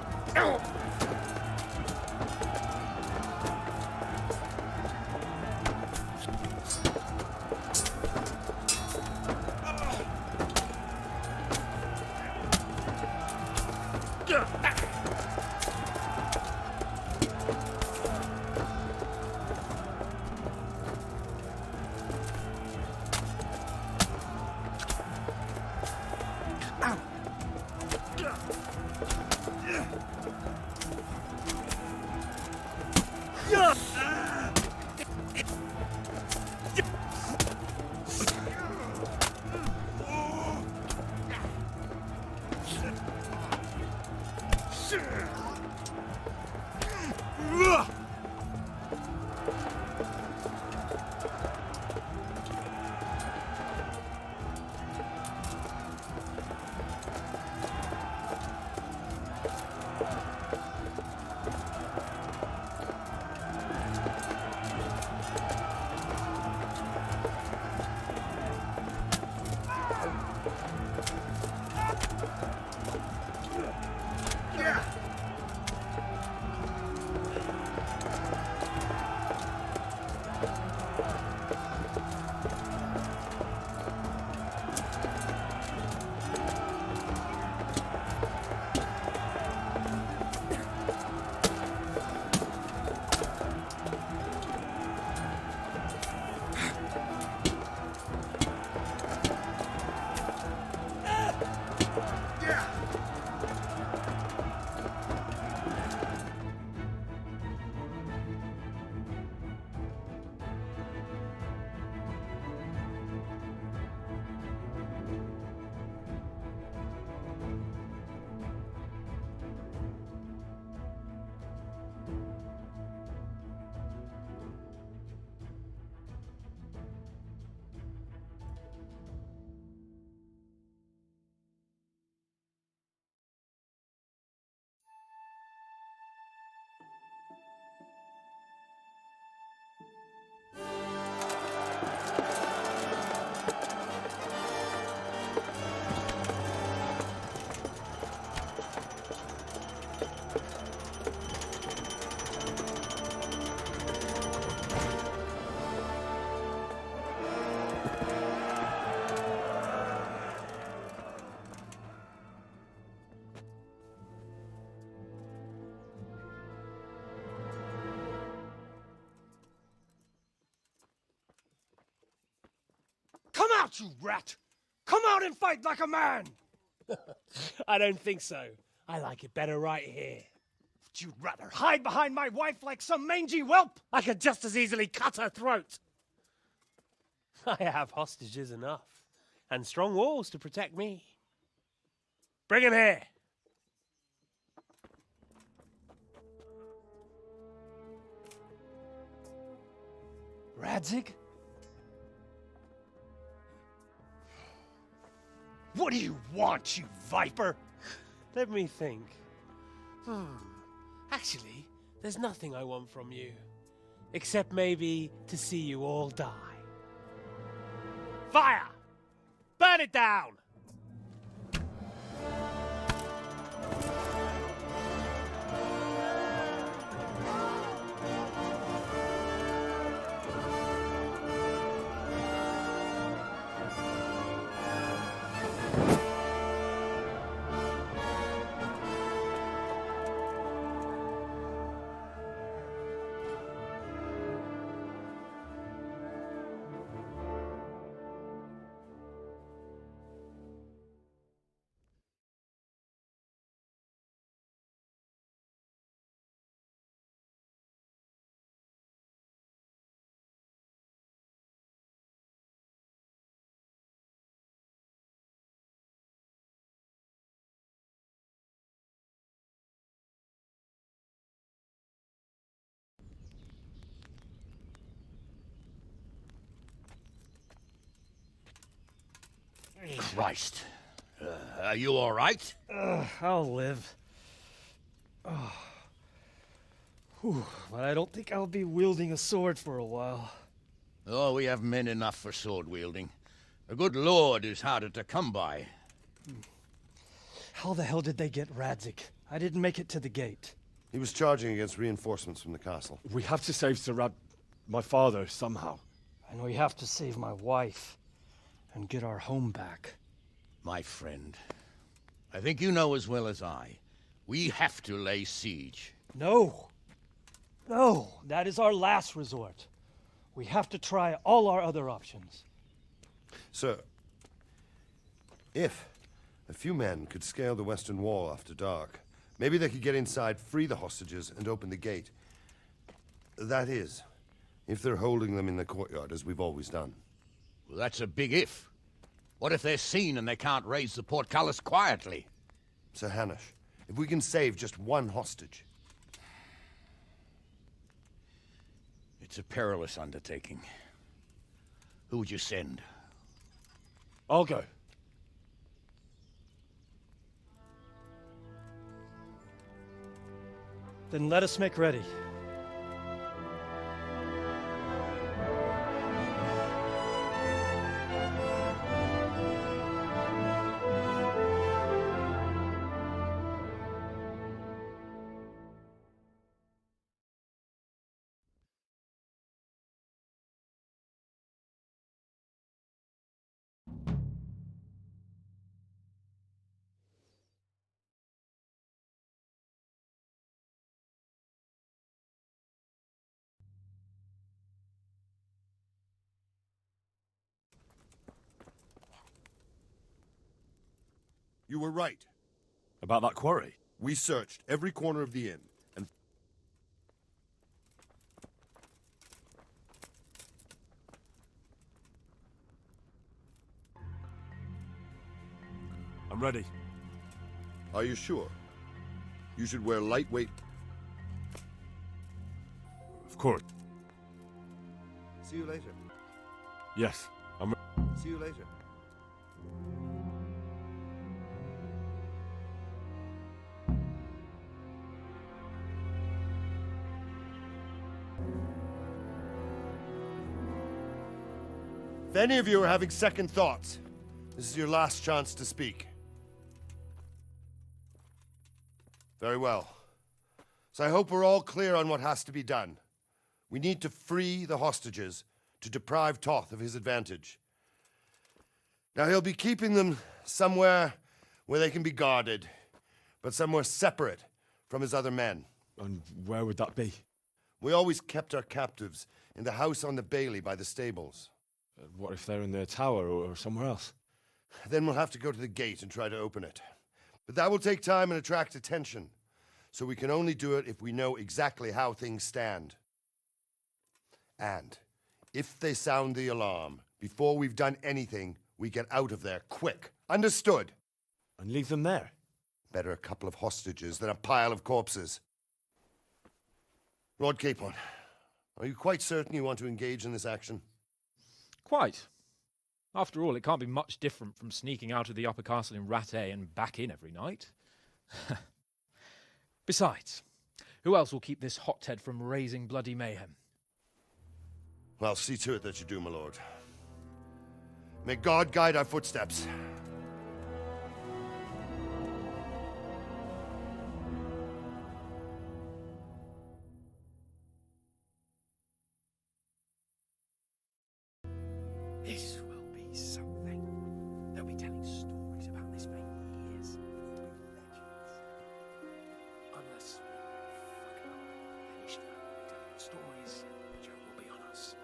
Come out, you rat! Come out and fight like a man! I don't think so. I like it better right here. Would you rather hide behind my wife like some mangy whelp? I could just as easily cut her throat. I have hostages enough, and strong walls to protect me. Bring him here. Radzig? What do you want, you viper? Let me think. Actually, there's nothing I want from you. Except maybe to see you all die. Fire! Burn it down! Christ. Are you all right? I'll live. But I don't think I'll be wielding a sword for a while. Oh, we have men enough for sword wielding. A good lord is harder to come by. How the hell did they get Radzig? I didn't make it to the gate. He was charging against reinforcements from the castle. We have to save my father, somehow. And we have to save my wife and get our home back. My friend, I think you know as well as I. We have to lay siege. No. No, that is our last resort. We have to try all our other options. Sir, if a few men could scale the western wall after dark, maybe they could get inside, free the hostages, and open the gate. That is, if they're holding them in the courtyard, as we've always done. Well, that's a big if. What if they're seen and they can't raise the portcullis quietly? Sir Hanush, if we can save just one hostage. It's a perilous undertaking. Who would you send? I'll go. Then let us make ready. You were right. About that quarry? We searched every corner of the inn, and... I'm ready. Are you sure? You should wear lightweight... Of course. See you later. Yes, I'm ready. See you later. If any of you are having second thoughts, this is your last chance to speak. Very well. So I hope we're all clear on what has to be done. We need to free the hostages to deprive Toth of his advantage. Now, he'll be keeping them somewhere where they can be guarded, but somewhere separate from his other men. And where would that be? We always kept our captives in the house on the bailey by the stables. What if they're in their tower or somewhere else? Then we'll have to go to the gate and try to open it. But that will take time and attract attention, so we can only do it if we know exactly how things stand. And if they sound the alarm, before we've done anything, we get out of there quick. Understood? And leave them there? Better a couple of hostages than a pile of corpses. Lord Capon, are you quite certain you want to engage in this action? Quite. After all, it can't be much different from sneaking out of the upper castle in Rattay and back in every night. Besides, who else will keep this hothead from raising bloody mayhem? I'll see to it that you do, my lord. May God guide our footsteps. This will be something. They'll be telling stories about this for years. Legends. Unless we fuck it up, then Ishtar will be telling stories. Joe will be on us.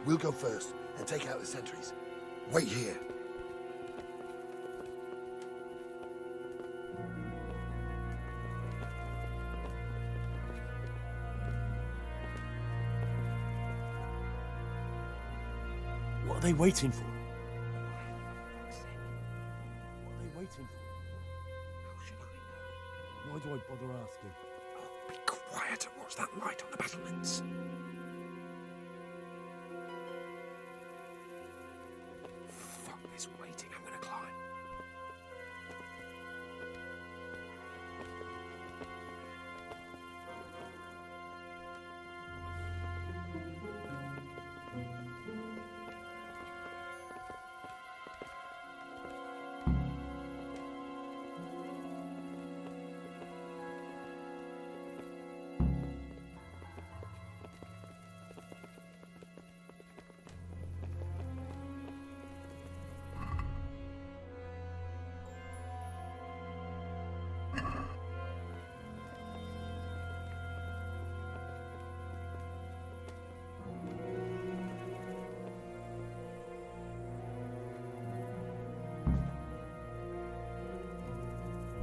We'll go first and take out the sentries. Wait here. What are they waiting for? What are they waiting for? How should I know? Why do I bother asking? Oh, be quiet and watch that light on the battlements. Fuck this waiting, I'm gonna climb.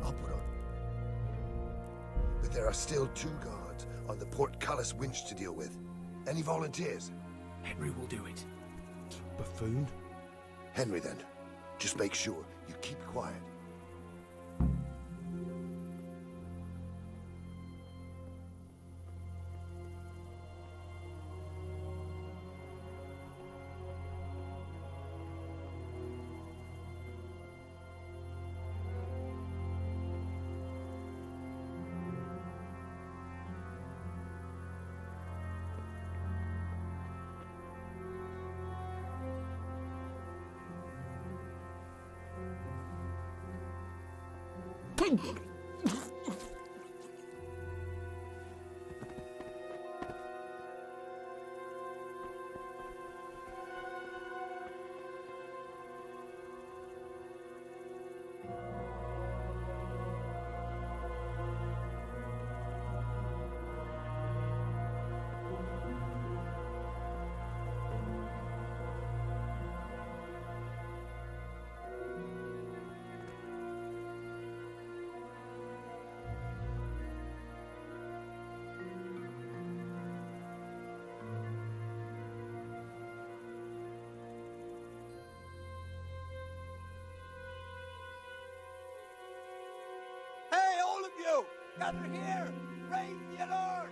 I'll put on. But there are still 2 guards on the portcullis winch to deal with. Any volunteers? Henry will do it. Buffoon? Henry, then. Just make sure you keep quiet. Hey, all of you! Gather here! Raise the alarm!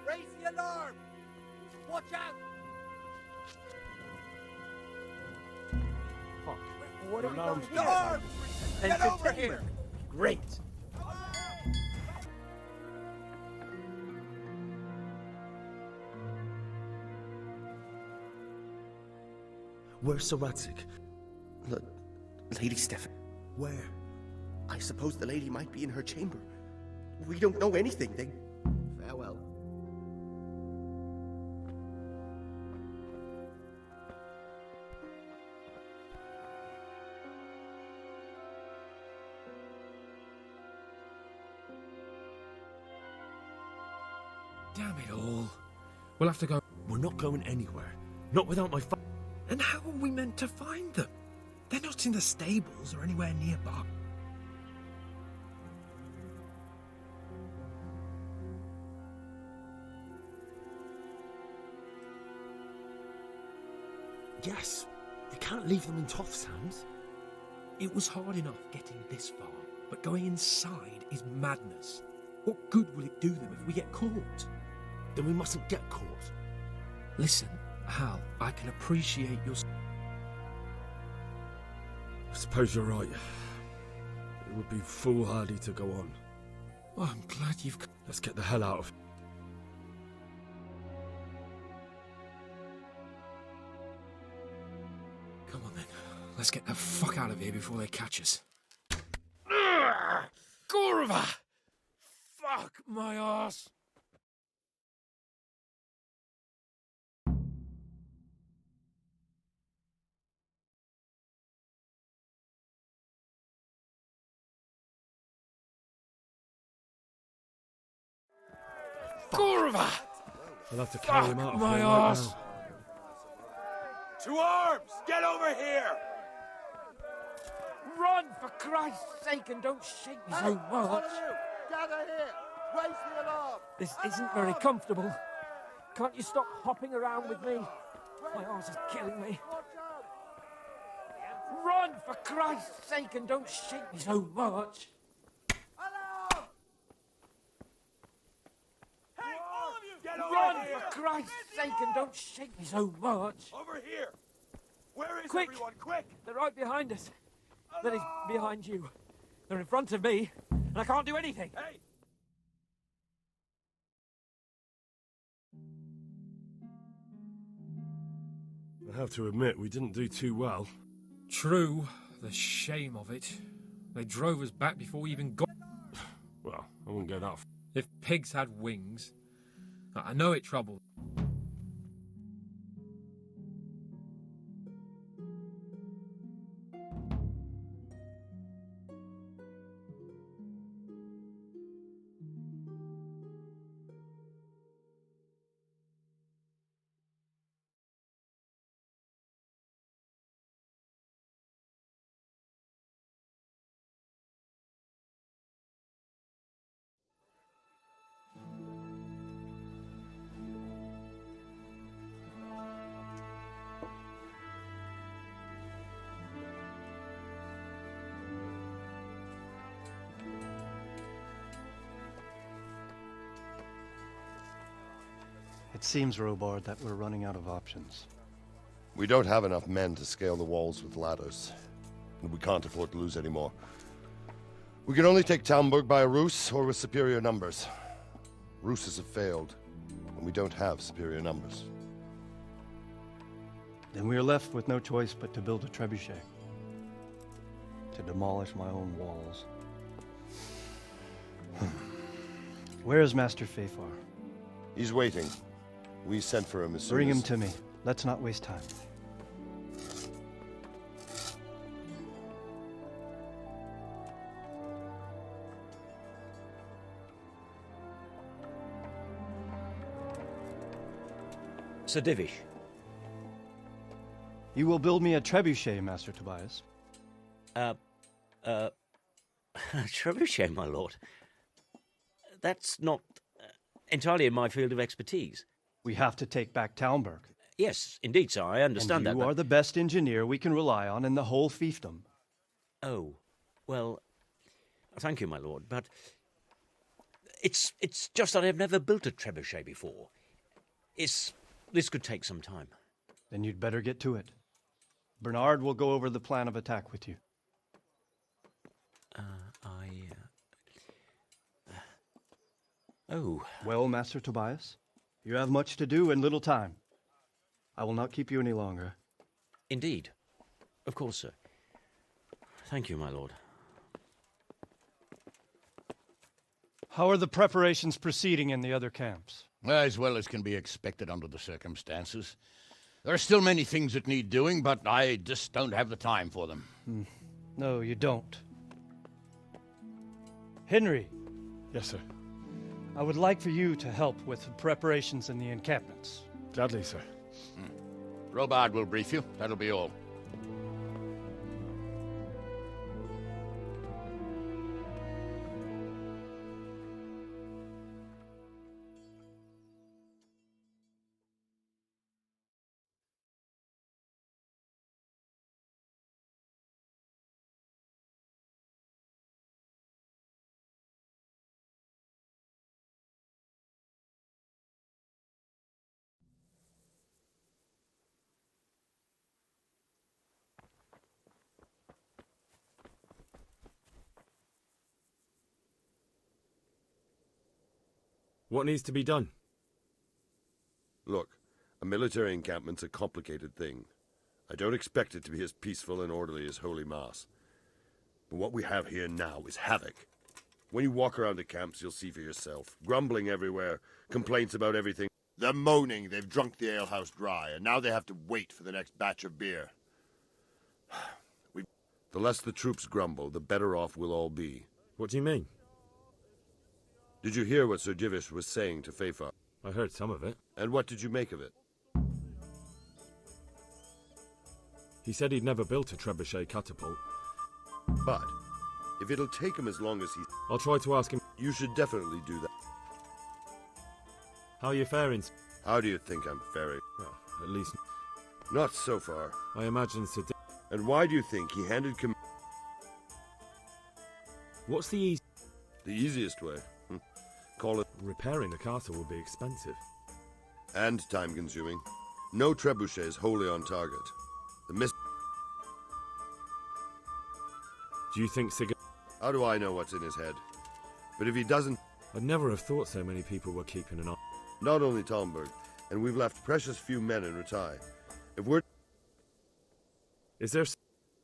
Raise the alarm! Watch out! What have we done here? Alarm! Get over here! Great. Where's Sir Radzik? Lady Stefan. Where? I suppose the lady might be in her chamber. We don't know anything. Farewell. Damn it all. We'll have to go. We're not going anywhere. Not without my And how are we meant to find them? They're not in the stables or anywhere nearby. Yes. We can't leave them in Toth's hands. It was hard enough getting this far, but going inside is madness. What good will it do them if we get caught? Then we mustn't get caught. Listen, Hal, I can appreciate your... I suppose you're right. It would be foolhardy to go on. Oh, I'm glad you've... Let's get the hell out of here. Come on then. Let's get the fuck out of here before they catch us. Gorva! Fuck my ass! Gorva! I'll have to carry him out of my here right ass! now. To arms! Get over here! Run, for Christ's sake, and don't shake me so much. Gather here! Raise the alarm! This isn't very comfortable. Can't you stop hopping around with me? My arse is killing me. Run, for Christ's sake, and don't shake me so much. Alarm! Hey, all of you! Get over Run, here! for Christ's sake, and don't shake me so much. Over here! Where is Quick! everyone? Quick! They're right behind us. That is, behind you. They're in front of me, and I can't do anything. Hey! I have to admit, we didn't do too well. True. The shame of it. They drove us back before we even got... Well, I wouldn't go that far. If pigs had wings... I know it troubled. It seems, Robard, that we're running out of options. We don't have enough men to scale the walls with ladders, and we can't afford to lose any more. We can only take Talmberg by a ruse or with superior numbers. Ruses have failed, and we don't have superior numbers. Then we are left with no choice but to build a trebuchet. To demolish my own walls. Where is Master Fafar? He's waiting. We sent for him as soon Bring as... him to me. Let's not waste time. Sir Divish. You will build me a trebuchet, Master Tobias. Trebuchet, my lord. That's not entirely in my field of expertise. We have to take back Talmberg. Yes, indeed, sir, I understand and that. You are the best engineer we can rely on in the whole fiefdom. Oh, well, thank you, my lord, but it's just that I've never built a trebuchet before. This could take some time. Then you'd better get to it. Bernard will go over the plan of attack with you. Oh. Well, Master Tobias, you have much to do and little time. I will not keep you any longer. Indeed. Of course, sir. Thank you, my lord. How are the preparations proceeding in the other camps? As well as can be expected under the circumstances. There are still many things that need doing, but I just don't have the time for them. No, you don't. Henry. Yes, sir. I would like for you to help with the preparations in the encampments. Gladly, sir. Robard will brief you. That'll be all. What needs to be done? Look, a military encampment's a complicated thing. I don't expect it to be as peaceful and orderly as Holy Mass. But what we have here now is havoc. When you walk around the camps, you'll see for yourself. Grumbling everywhere, complaints about everything. They're moaning they've drunk the alehouse dry, and now they have to wait for the next batch of beer. The less the troops grumble, the better off we'll all be. What do you mean? Did you hear what Sir Divish was saying to Feifar? I heard some of it. And what did you make of it? He said he'd never built a trebuchet catapult. But if it'll take him as long as he... I'll try to ask him. You should definitely do that. How are you faring? How do you think I'm faring? Well, at least... Not so far. I imagine Sir And why do you think he handed What's the easiest way? Call it... Repairing the castle will be expensive. And time-consuming. No trebuchet is wholly on target. The Do you think Sig... How do I know what's in his head? But if he doesn't... I'd never have thought so many people were keeping an eye. Not only Talmberg, and we've left precious few men in Ratai. If we're... Is there...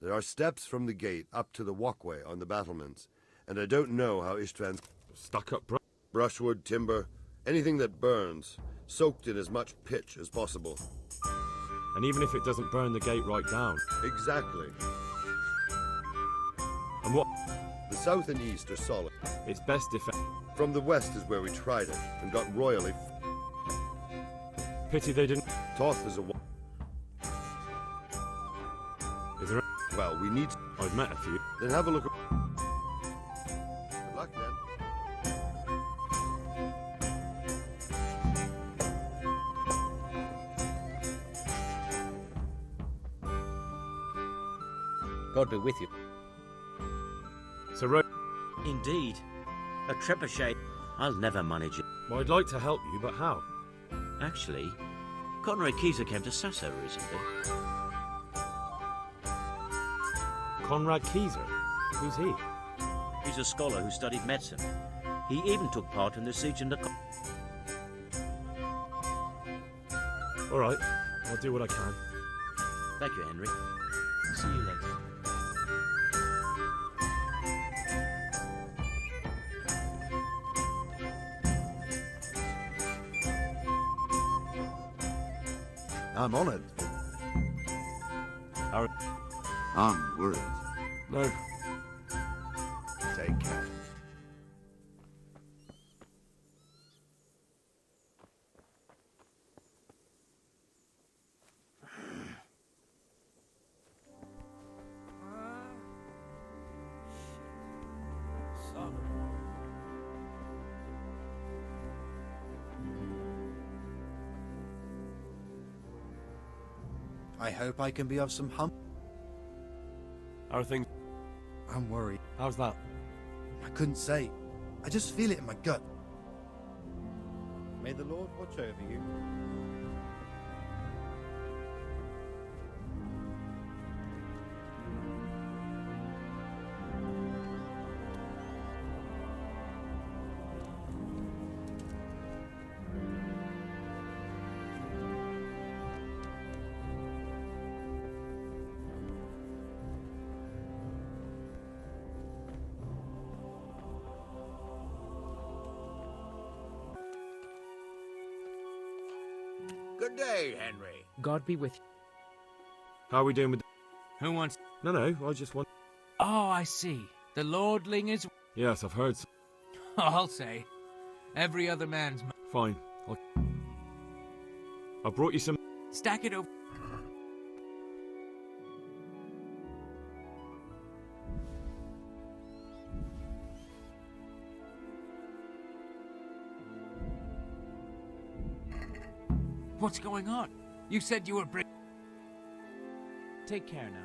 There are steps from the gate up to the walkway on the battlements, and I don't know how Istvan's... Stuck up brushwood, timber, anything that burns, soaked in as much pitch as possible. And even if it doesn't burn the gate right down. Exactly. And what? The south and east are solid. It's best if... From the west is where we tried it, and got royally... Pity they didn't... Toth is a... Is there... Well, we need... I've met a few. Then have a look... Good luck, then. God be with you. Sir Indeed. A trebuchet. I'll never manage it. Well, I'd like to help you, but how? Actually, Conrad Keyser came to Sasso recently. Conrad Keyser? Who's he? He's a scholar who studied medicine. He even took part in the siege in the... All right, I'll do what I can. Thank you, Henry. See you later. I'm honored. I'm worried. No. Take care. I hope I can be of some help. How are things? I'm worried. How's that? I couldn't say. I just feel it in my gut. May the Lord watch over you. Good day, Henry. God be with you. How are we doing with... Who wants... No, I just want... Oh, I see. The lordling is... Yes, I've heard... I'll say. Every other man's... Fine. I brought you some... Stack it over... What's going on? You said you were Take care now.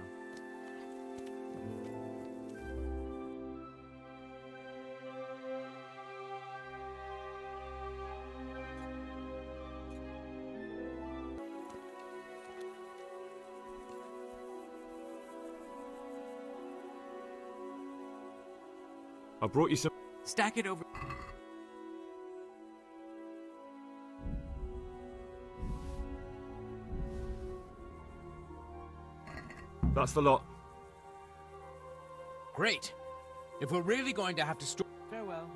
I brought you some... Stack it over... That's the lot. Great. If we're really going to have to store... Farewell.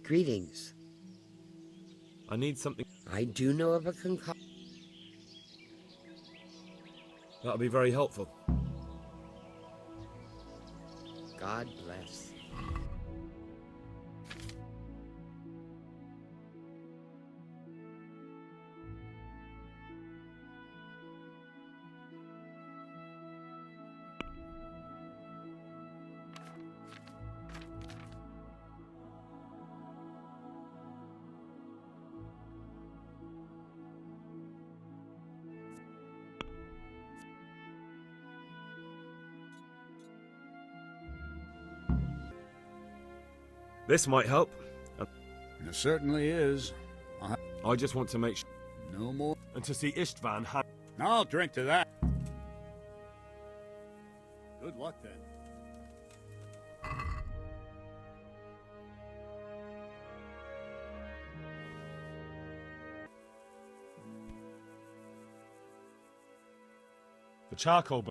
Greetings. I need something... I do know of a concoction. That'll be very helpful. God bless. This might help. It certainly is. I just want to make sure... No more. And to see Istvan have... I'll drink to that. Good luck, then. The charcoal...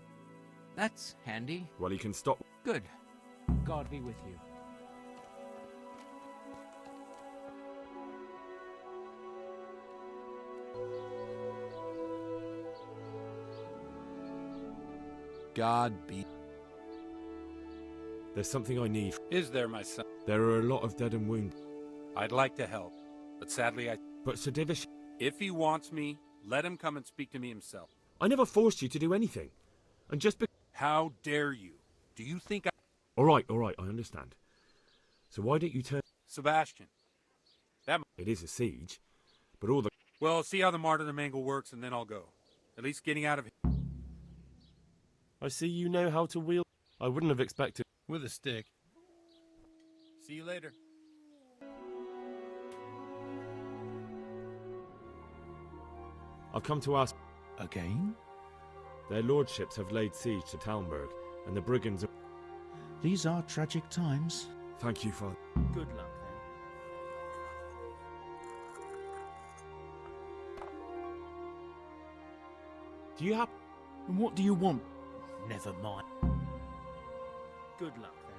That's handy. Well, he can stop... Good. God be with you. God be... There's something I need. Is there, my son? There are a lot of dead and wounded. I'd like to help, but sadly I... But Sir Divish... If he wants me, let him come and speak to me himself. I never forced you to do anything. And just because... How dare you? Do you think I... All right, I understand. So why don't you turn... Sebastian. That... It is a siege, but all the... Well, see how the martyrdom angle works and then I'll go. At least getting out of here. I see you know how to wield... I wouldn't have expected... With a stick. See you later. I've come to ask... Again? Their lordships have laid siege to Talmberg, and the brigands are... These are tragic times. Thank you, Father. Good luck, then. Do you have... And what do you want? Never mind. Good luck, then.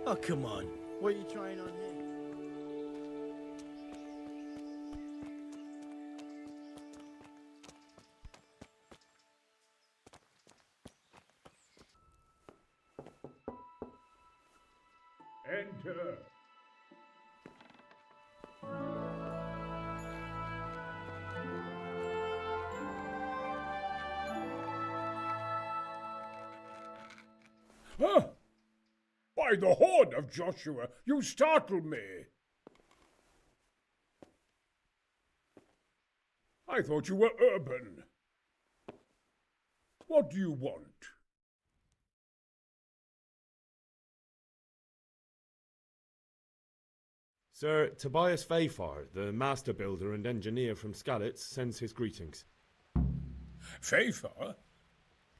Oh, come on. What are you trying on here? Enter. Huh? By the horn of Joshua, you startle me. I thought you were urban. What do you want? Sir Tobias Fayfar, the master builder and engineer from Skalitz, sends his greetings. Pfeiffer?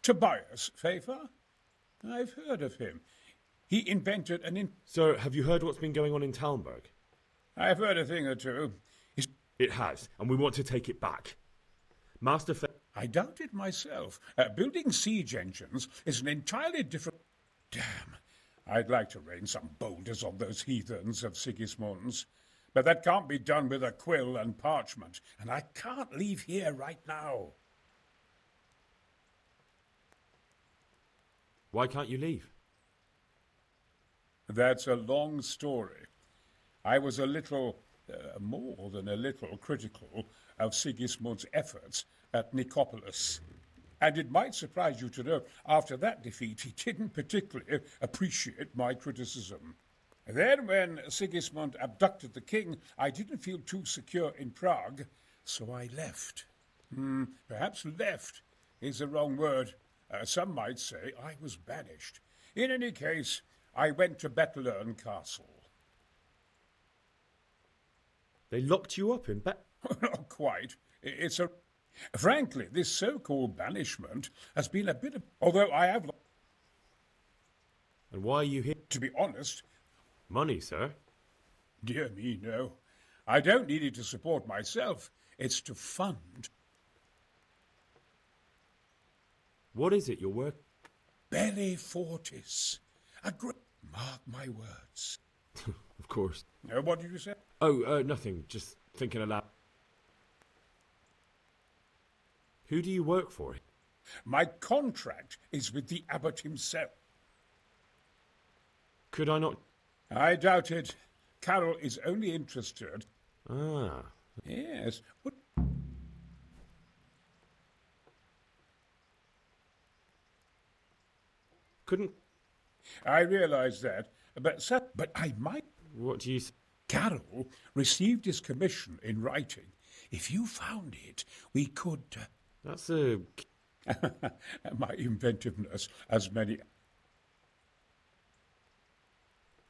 Tobias Pfeiffer? I've heard of him. He invented Sir, have you heard what's been going on in Talmberg? I've heard a thing or two. It has, and we want to take it back. Master I doubt it myself. Building siege engines is an entirely different... Damn. I'd like to rain some boulders on those heathens of Sigismund's. But that can't be done with a quill and parchment, and I can't leave here right now. Why can't you leave? That's a long story. I was a little, more than a little, critical of Sigismund's efforts at Nicopolis. And it might surprise you to know, after that defeat, he didn't particularly appreciate my criticism. Then, when Sigismund abducted the king, I didn't feel too secure in Prague, so I left. Perhaps left is the wrong word. Some might say I was banished. In any case, I went to Bettelern Castle. They locked you up in Not quite. It's a... Frankly, this so-called banishment has been a bit of... Although I have... And why are you here? To be honest... Money, sir? Dear me, no. I don't need it to support myself. It's to fund... What is it, your work? Belli Fortis. A great... Mark my words. Of course. What did you say? Oh, nothing. Just thinking aloud. Who do you work for? My contract is with the abbot himself. Could I not... I doubt it. Carol is only interested... Ah. Yes. What... Couldn't... I realize that, but I might... What do you... Carol received his commission in writing. If you found it, we could... That's a... My inventiveness has many...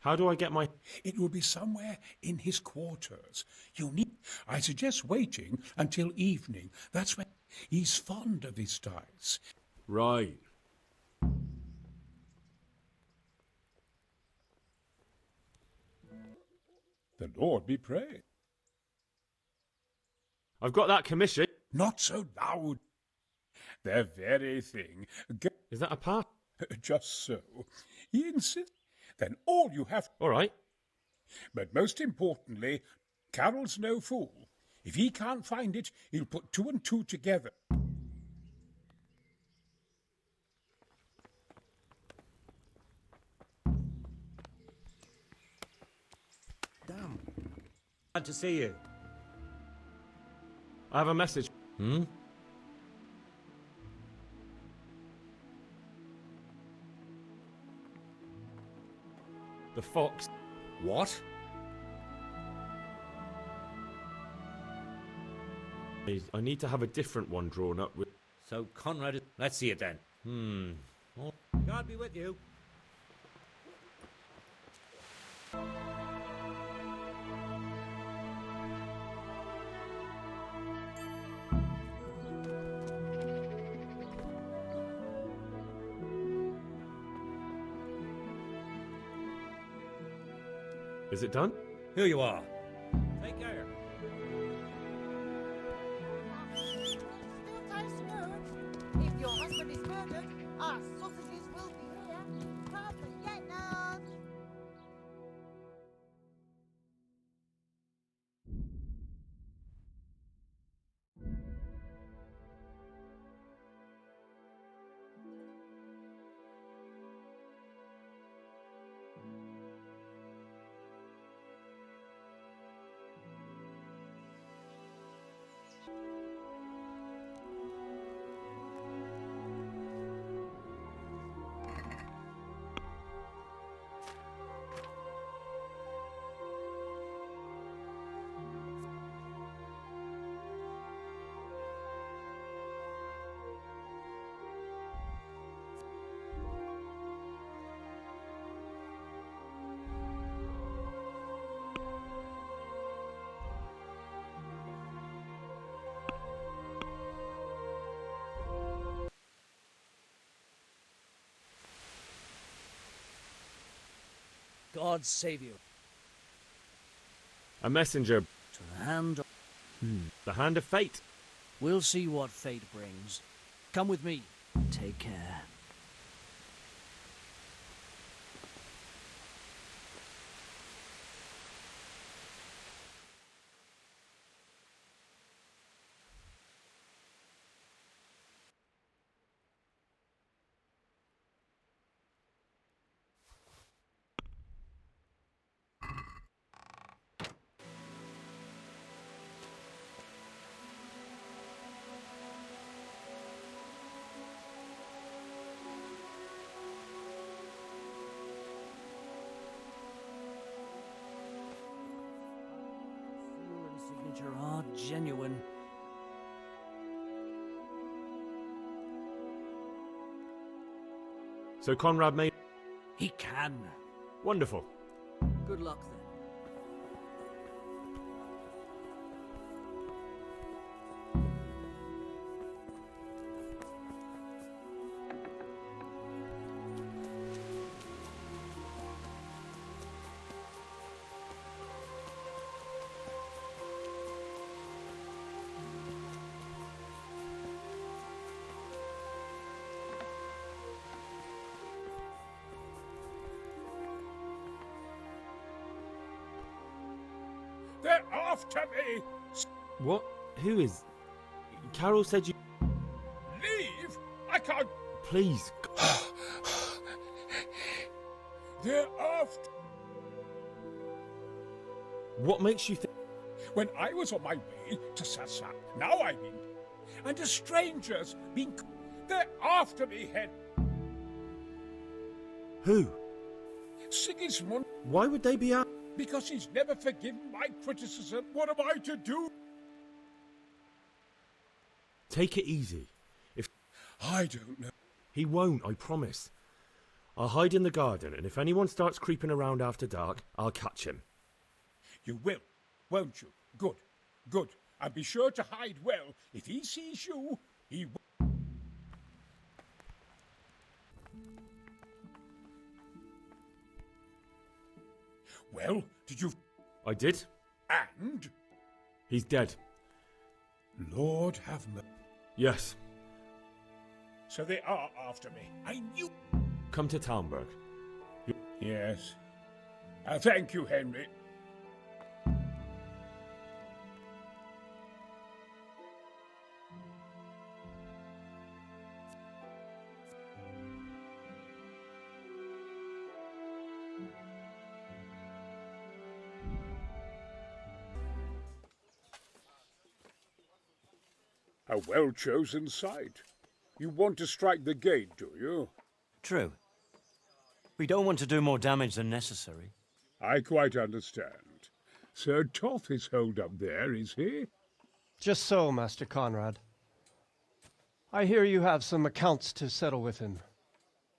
How do I get my... It will be somewhere in his quarters. You need... I suggest waiting until evening. That's when... He's fond of his dice. Right. The Lord be praised. I've got that commission. Not so loud. The very thing. Is that a part? Just so. He insists. Then all you have... All right. But most importantly, Carol's no fool. If he can't find it, he'll put two and two together. Damn. Glad to see you. I have a message. The fox. What? I need to have a different one drawn up with... So Conrad... Let's see it then. God be with you. Is it done? Here you are. Take care. If your husband is murdered, our sausages will be here. Can't forget them. God save you. A messenger. To the hand of... The hand of fate. We'll see what fate brings. Come with me. Take care. Signature are genuine. So Conrad made... He can. Wonderful. Good luck then. They're after me! What? Who is... Carol said you... Leave? I can't... Please. They're after... What makes you think... When I was on my way to Sassa, now I mean, and a stranger's been... They're after me, Hen. Who? Sigismund. Why would they be out? Because he's never forgiven my criticism. What am I to do? Take it easy. If... I don't know. He won't, I promise. I'll hide in the garden, and if anyone starts creeping around after dark, I'll catch him. You will, won't you? Good, good. And be sure to hide well. If he sees you, he will. Well, did you... I did. And? He's dead. Lord have mercy. Yes. So they are after me. I knew... Come to Talmberg. Yes. Thank you, Henry. A well-chosen site. You want to strike the gate, do you? True. We don't want to do more damage than necessary. I quite understand. Sir Toth is holed up there, is he? Just so, Master Conrad. I hear you have some accounts to settle with him.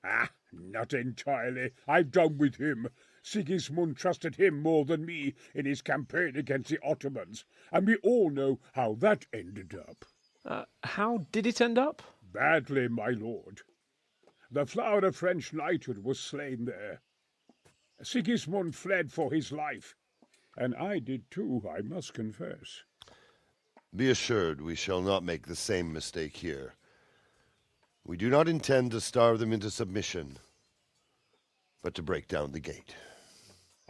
Ah, not entirely. I've done with him. Sigismund trusted him more than me in his campaign against the Ottomans, and we all know how that ended up. How did it end up? Badly, my lord. The flower of French knighthood was slain there. Sigismund fled for his life, and I did too, I must confess. Be assured we shall not make the same mistake here. We do not intend to starve them into submission, but to break down the gate.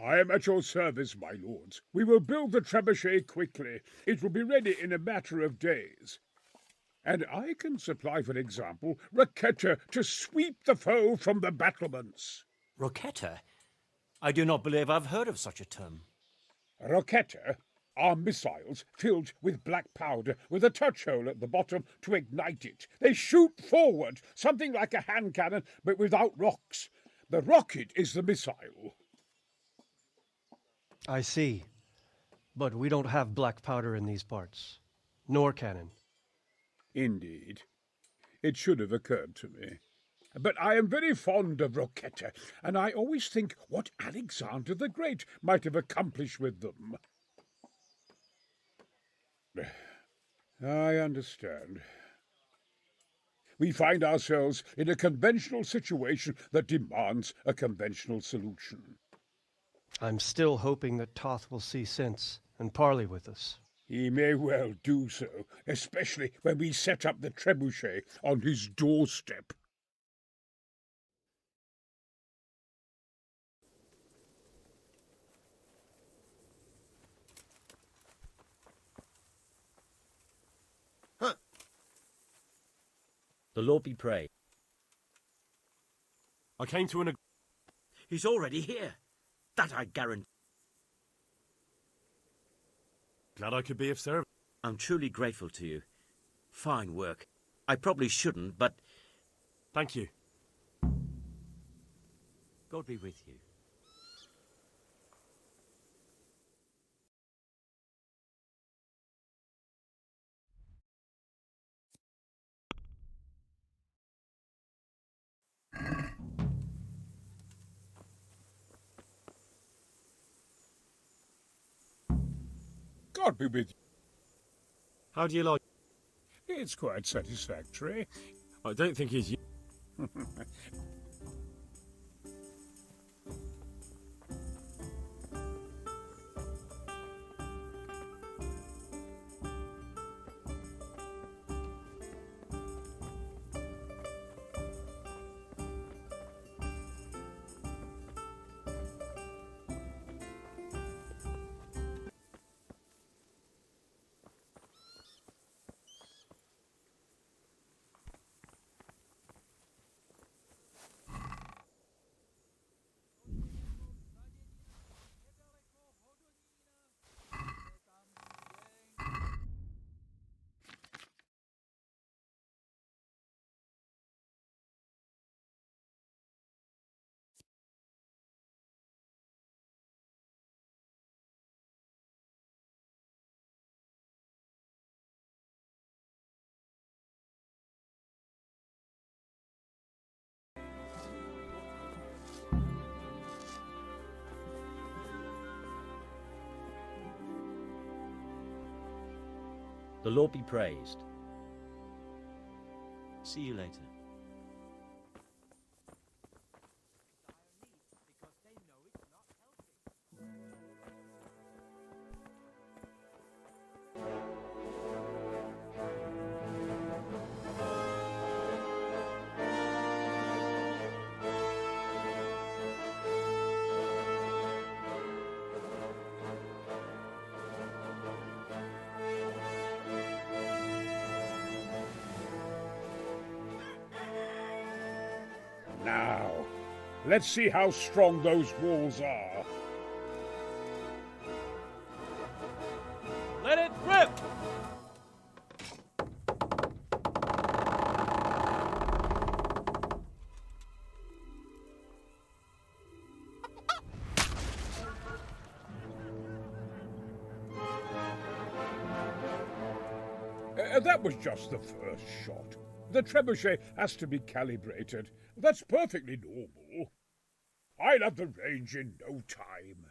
I am at your service, my lords. We will build the trebuchet quickly. It will be ready in a matter of days. And I can supply, for example, Roquetta to sweep the foe from the battlements. Roquetta? I do not believe I've heard of such a term. Roquetta are missiles filled with black powder with a touch hole at the bottom to ignite it. They shoot forward, something like a hand cannon, but without rocks. The rocket is the missile. I see. But we don't have black powder in these parts. Nor cannon. Indeed. It should have occurred to me. But I am very fond of Roquetta, and I always think what Alexander the Great might have accomplished with them. I understand. We find ourselves in a conventional situation that demands a conventional solution. I'm still hoping that Toth will see sense and parley with us. He may well do so, especially when we set up the trebuchet on his doorstep. The Lord be praised. I came to an agreement. He's already here. That I guarantee. Glad I could be of service. I'm truly grateful to you. Fine work. I probably shouldn't, but... Thank you. God be with you. God be with you. How do you like? It's quite satisfactory. I don't think he's... The Lord be praised. See you later. Now, let's see how strong those walls are. Let it rip! That was just the first shot. The trebuchet has to be calibrated. That's perfectly normal. I'll have the range in no time.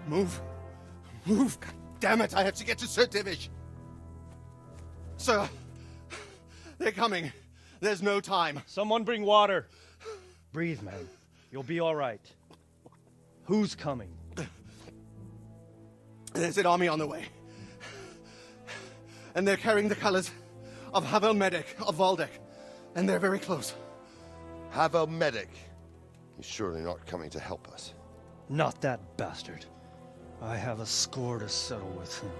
Move. Move. God damn it, I have to get to Sir Divish. Sir, they're coming. There's no time. Someone bring water. Breathe, man. You'll be all right. Who's coming? There's an army on the way. And they're carrying the colors of Havel Medic of Valdek. And they're very close. Havel Medic? He's surely not coming to help us. Not that bastard. I have a score to settle with him.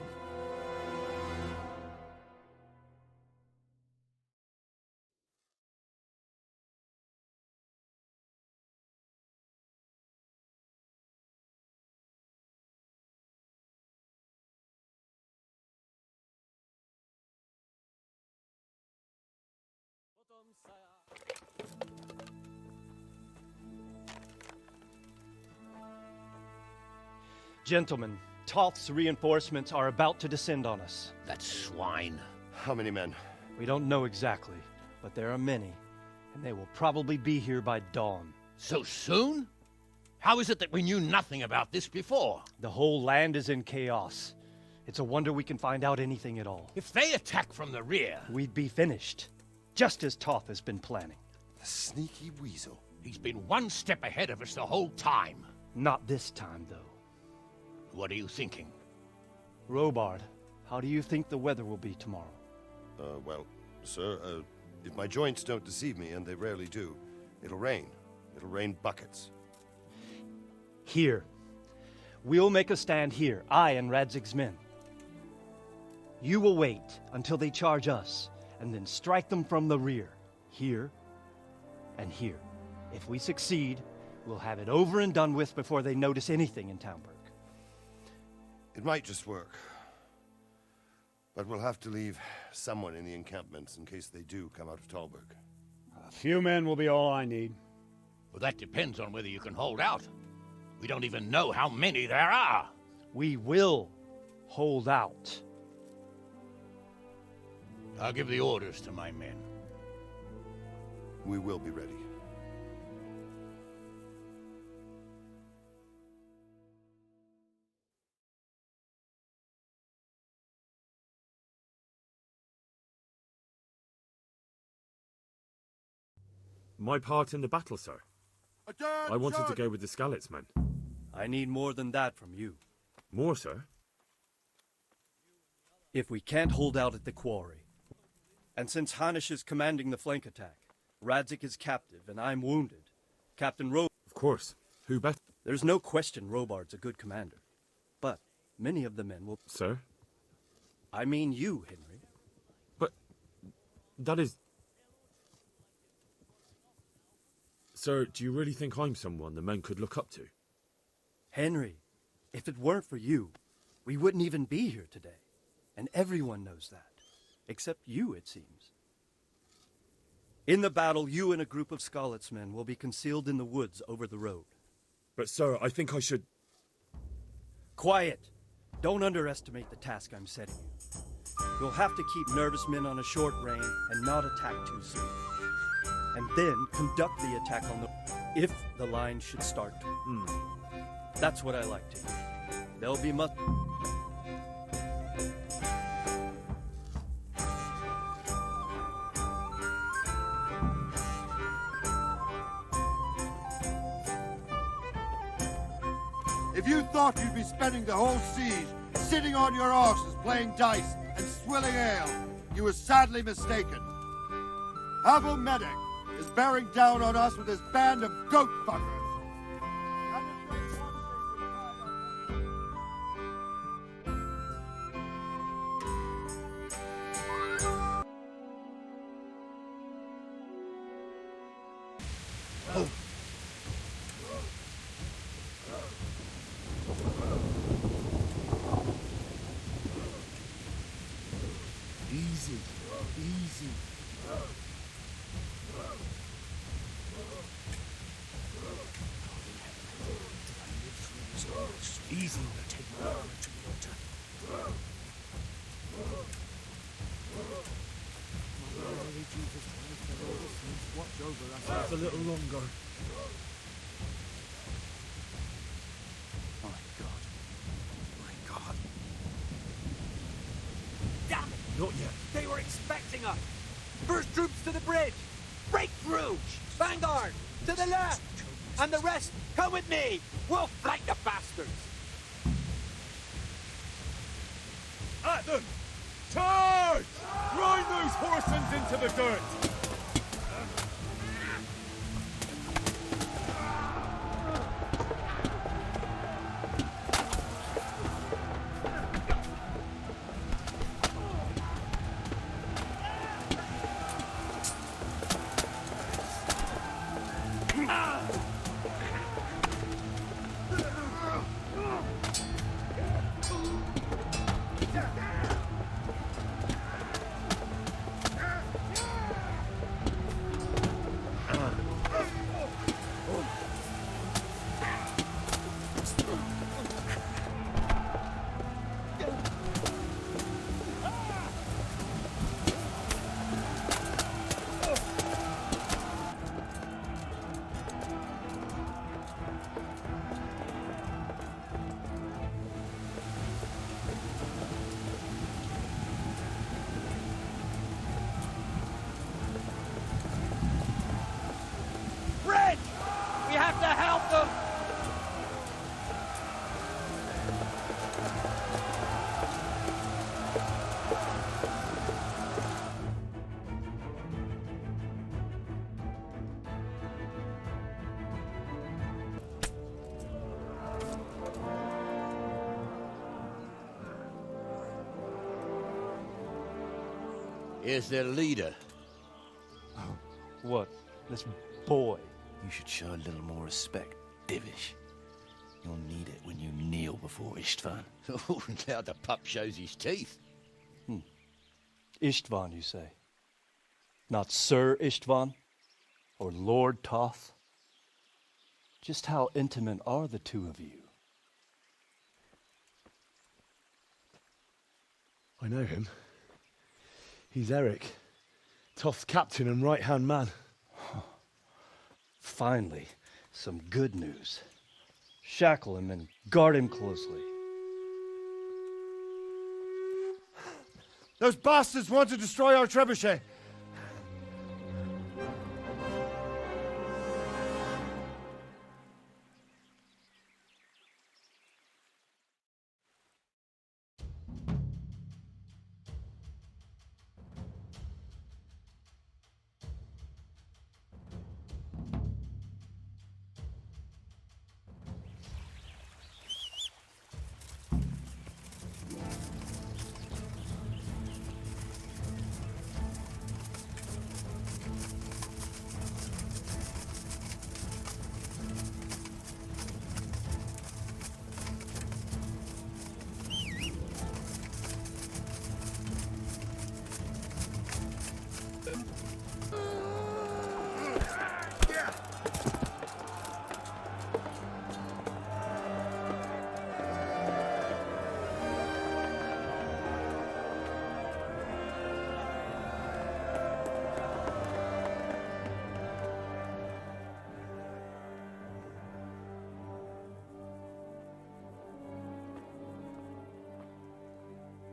Gentlemen, Toth's reinforcements are about to descend on us. That swine. How many men? We don't know exactly, but there are many, and they will probably be here by dawn. So soon? How is it that we knew nothing about this before? The whole land is in chaos. It's a wonder we can find out anything at all. If they attack from the rear... We'd be finished, just as Toth has been planning. The sneaky weasel. He's been one step ahead of us the whole time. Not this time, though. What are you thinking? Robard, how do you think the weather will be tomorrow? Well, sir, if my joints don't deceive me, and they rarely do, it'll rain. It'll rain buckets. Here. We'll make a stand here, I and Radzig's men. You will wait until they charge us, and then strike them from the rear. Here and here. If we succeed, we'll have it over and done with before they notice anything in Townburg. It might just work. But we'll have to leave someone in the encampments in case they do come out of Talberg. A few men will be all I need. Well, that depends on whether you can hold out. We don't even know how many there are. We will hold out. I'll give the orders to my men. We will be ready. My part in the battle, sir. I wanted to go with the Skalitz men. I need more than that from you. More, sir? If we can't hold out at the quarry, and since Hanish is commanding the flank attack, Radzik is captive and I'm wounded, Captain Robard... Of course. Who better? There's no question Robard's a good commander, but many of the men will... Sir? I mean you, Henry. But that is... Sir, do you really think I'm someone the men could look up to? Henry, if it weren't for you, we wouldn't even be here today. And everyone knows that. Except you, it seems. In the battle, you and a group of Skalitz men will be concealed in the woods over the road. But, sir, I think I should... Quiet! Don't underestimate the task I'm setting you. You'll have to keep nervous men on a short rein and not attack too soon. And then conduct the attack on the... if the line should start. That's what I like to hear. There'll be much... If you thought you'd be spending the whole siege sitting on your horses playing dice and swilling ale, you were sadly mistaken. Havel Medic is bearing down on us with his band of goat fuckers. Easy, easy. Easy, take my armor to the altar. My Lord Jesus Christ, the Lord of Saints, watch over us just a little longer. My God. My God. Damn it! Not yet. They were expecting us! First troops to the bridge! Break through! Vanguard! To the left! And the rest, come with me! We'll flank the bastards! At them! Charge! Grind those horsens into the dirt! Here's their leader. What? This boy? You should show a little more respect, Divish. You'll need it when you kneel before Istvan. Oh, now the pup shows his teeth. Istvan, you say? Not Sir Istvan? Or Lord Toth? Just how intimate are the two of you? I know him. He's Eric, Toth's captain and right-hand man. Finally, some good news. Shackle him and guard him closely. Those bastards want to destroy our trebuchet.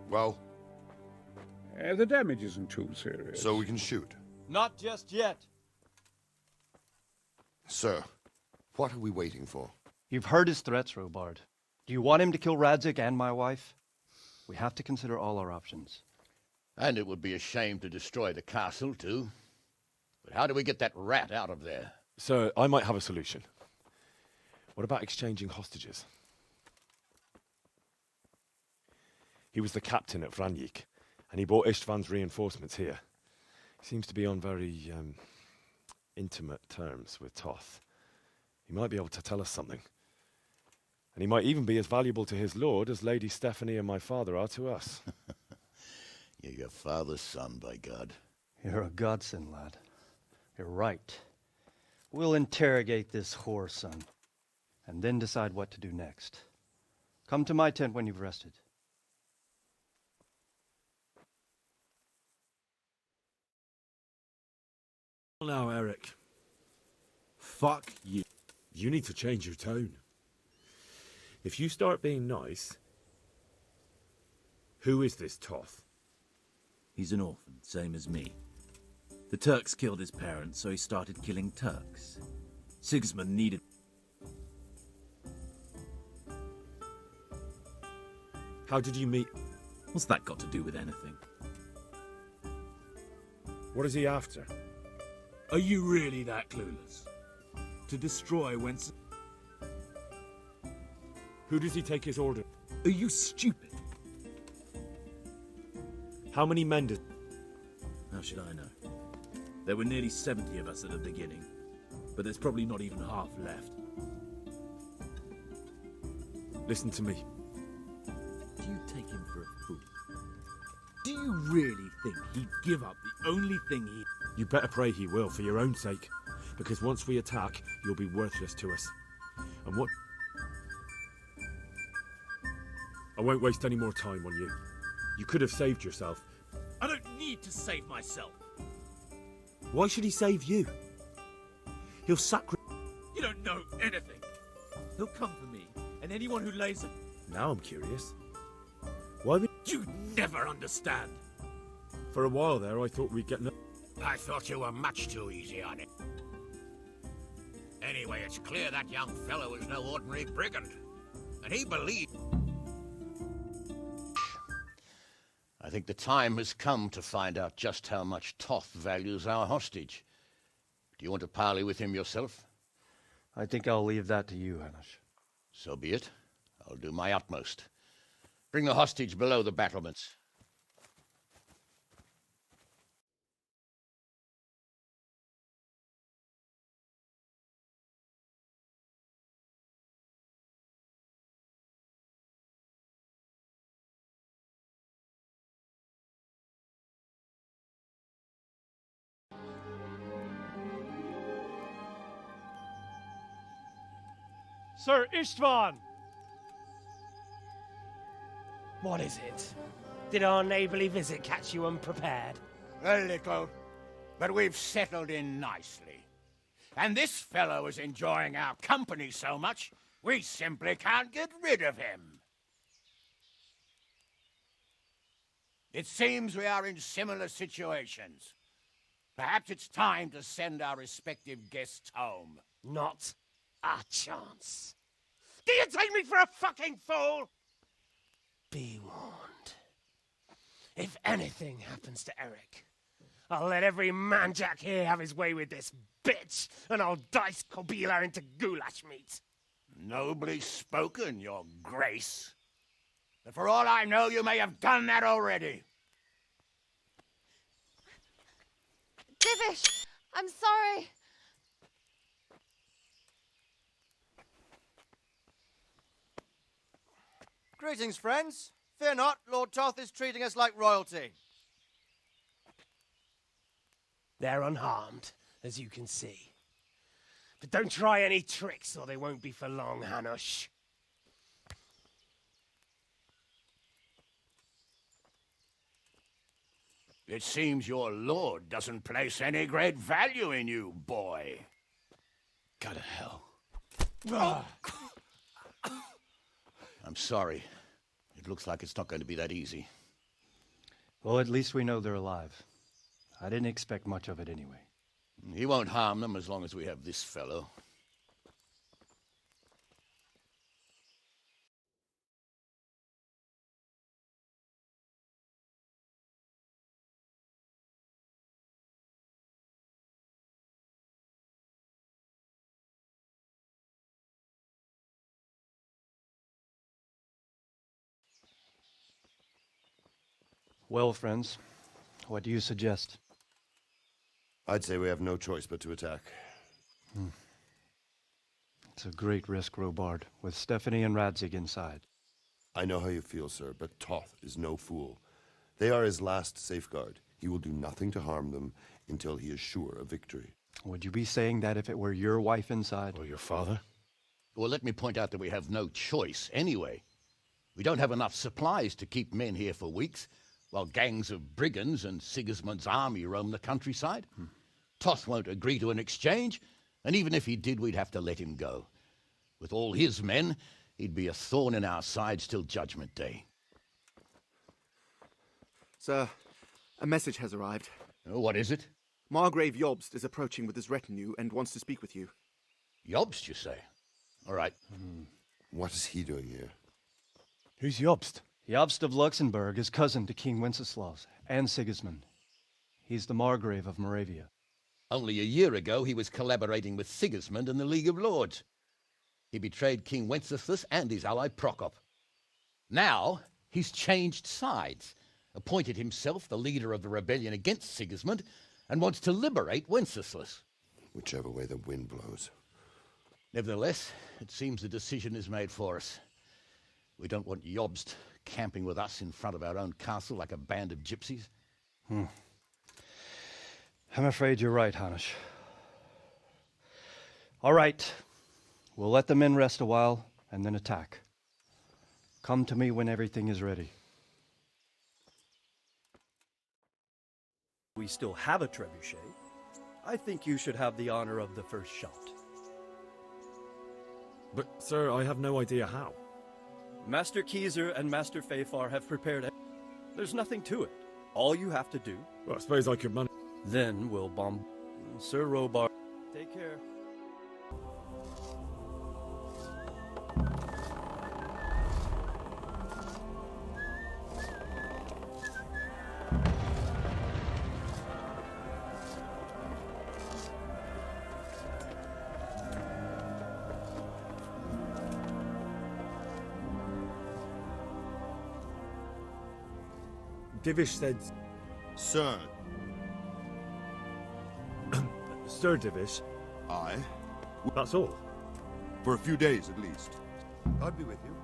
Well? The damage isn't too serious. So we can shoot. Not just yet. Sir, what are we waiting for? You've heard his threats, Robard. Do you want him to kill Radzik and my wife? We have to consider all our options. And it would be a shame to destroy the castle, too. But how do we get that rat out of there? Sir, I might have a solution. What about exchanging hostages? He was the captain at Vranyik, and he brought Istvan's reinforcements here. He seems to be on very, intimate terms with Toth. He might be able to tell us something. And he might even be as valuable to his lord as Lady Stephanie and my father are to us. You're your father's son, by God. You're a godsend, lad. You're right. We'll interrogate this whore son, and then decide what to do next. Come to my tent when you've rested. Now, Eric. Fuck you. You need to change your tone. If you start being nice... Who is this Toth? He's an orphan, same as me. The Turks killed his parents, so he started killing Turks. Sigismund needed... How did you meet... What's that got to do with anything? What is he after? Are you really that clueless? To destroy Wentz... Who does he take his order? Are you stupid? How many men did... How should I know? There were nearly 70 of us at the beginning, but there's probably not even half left. Listen to me. Do you take him for a fool? Do you really think he'd give up the only thing he... You better pray he will, for your own sake. Because once we attack, you'll be worthless to us. And what... I won't waste any more time on you. You could have saved yourself. I don't need to save myself. Why should he save you? He'll You don't know anything. He'll come for me, and anyone who lays it... Now I'm curious. Why would... You never understand. For a while there, I thought we'd get no... I thought you were much too easy on it. Anyway, it's clear that young fellow is no ordinary brigand. And he believed... I think the time has come to find out just how much Toth values our hostage. Do you want to parley with him yourself? I think I'll leave that to you, Hanish. So be it. I'll do my utmost. Bring the hostage below the battlements. Sir Istvan! What is it? Did our neighbourly visit catch you unprepared? A little, but we've settled in nicely. And this fellow is enjoying our company so much, we simply can't get rid of him. It seems we are in similar situations. Perhaps it's time to send our respective guests home. Not a chance. Do you take me for a fucking fool? Be warned. If anything happens to Eric, I'll let every manjack here have his way with this bitch, and I'll dice Kobila into goulash meat. Nobly spoken, your grace. But for all I know, you may have done that already. Divish, I'm sorry. Greetings, friends. Fear not, Lord Toth is treating us like royalty. They're unharmed, as you can see. But don't try any tricks, or they won't be for long, Hanush. It seems your lord doesn't place any great value in you, boy. Go to hell. I'm sorry. It looks like it's not going to be that easy. Well, at least we know they're alive. I didn't expect much of it anyway. He won't harm them as long as we have this fellow. Well, friends, what do you suggest? I'd say we have no choice but to attack. It's a great risk, Robard, with Stephanie and Radzig inside. I know how you feel, sir, but Toth is no fool. They are his last safeguard. He will do nothing to harm them until he is sure of victory. Would you be saying that if it were your wife inside? Or your father? Well, let me point out that we have no choice anyway. We don't have enough supplies to keep men here for weeks, while gangs of brigands and Sigismund's army roam the countryside. Toth won't agree to an exchange, and even if he did, we'd have to let him go. With all his men, he'd be a thorn in our sides till Judgment Day. Sir, a message has arrived. Oh, what is it? Margrave Jobst is approaching with his retinue and wants to speak with you. Jobst, you say? All right. What is he doing here? Who's Jobst? Jobst of Luxembourg is cousin to King Wenceslaus and Sigismund. He's the Margrave of Moravia. Only a year ago, he was collaborating with Sigismund and the League of Lords. He betrayed King Wenceslas and his ally Prokop. Now, he's changed sides, appointed himself the leader of the rebellion against Sigismund, and wants to liberate Wenceslas. Whichever way the wind blows. Nevertheless, it seems the decision is made for us. We don't want Jobst camping with us in front of our own castle like a band of gypsies. I'm afraid you're right, Hanush. All right. We'll let the men rest a while and then attack. Come to me when everything is ready. We still have a trebuchet. I think you should have the honor of the first shot. But, sir, I have no idea how. Master Keyser and Master Fafar have prepared it. There's nothing to it. All you have to do... Well, I suppose I could manage. Then we'll bomb... Sir Robard. Take care. Divish said... Sir. Sir Divish. Aye. That's all. For a few days, at least. I'd be with you.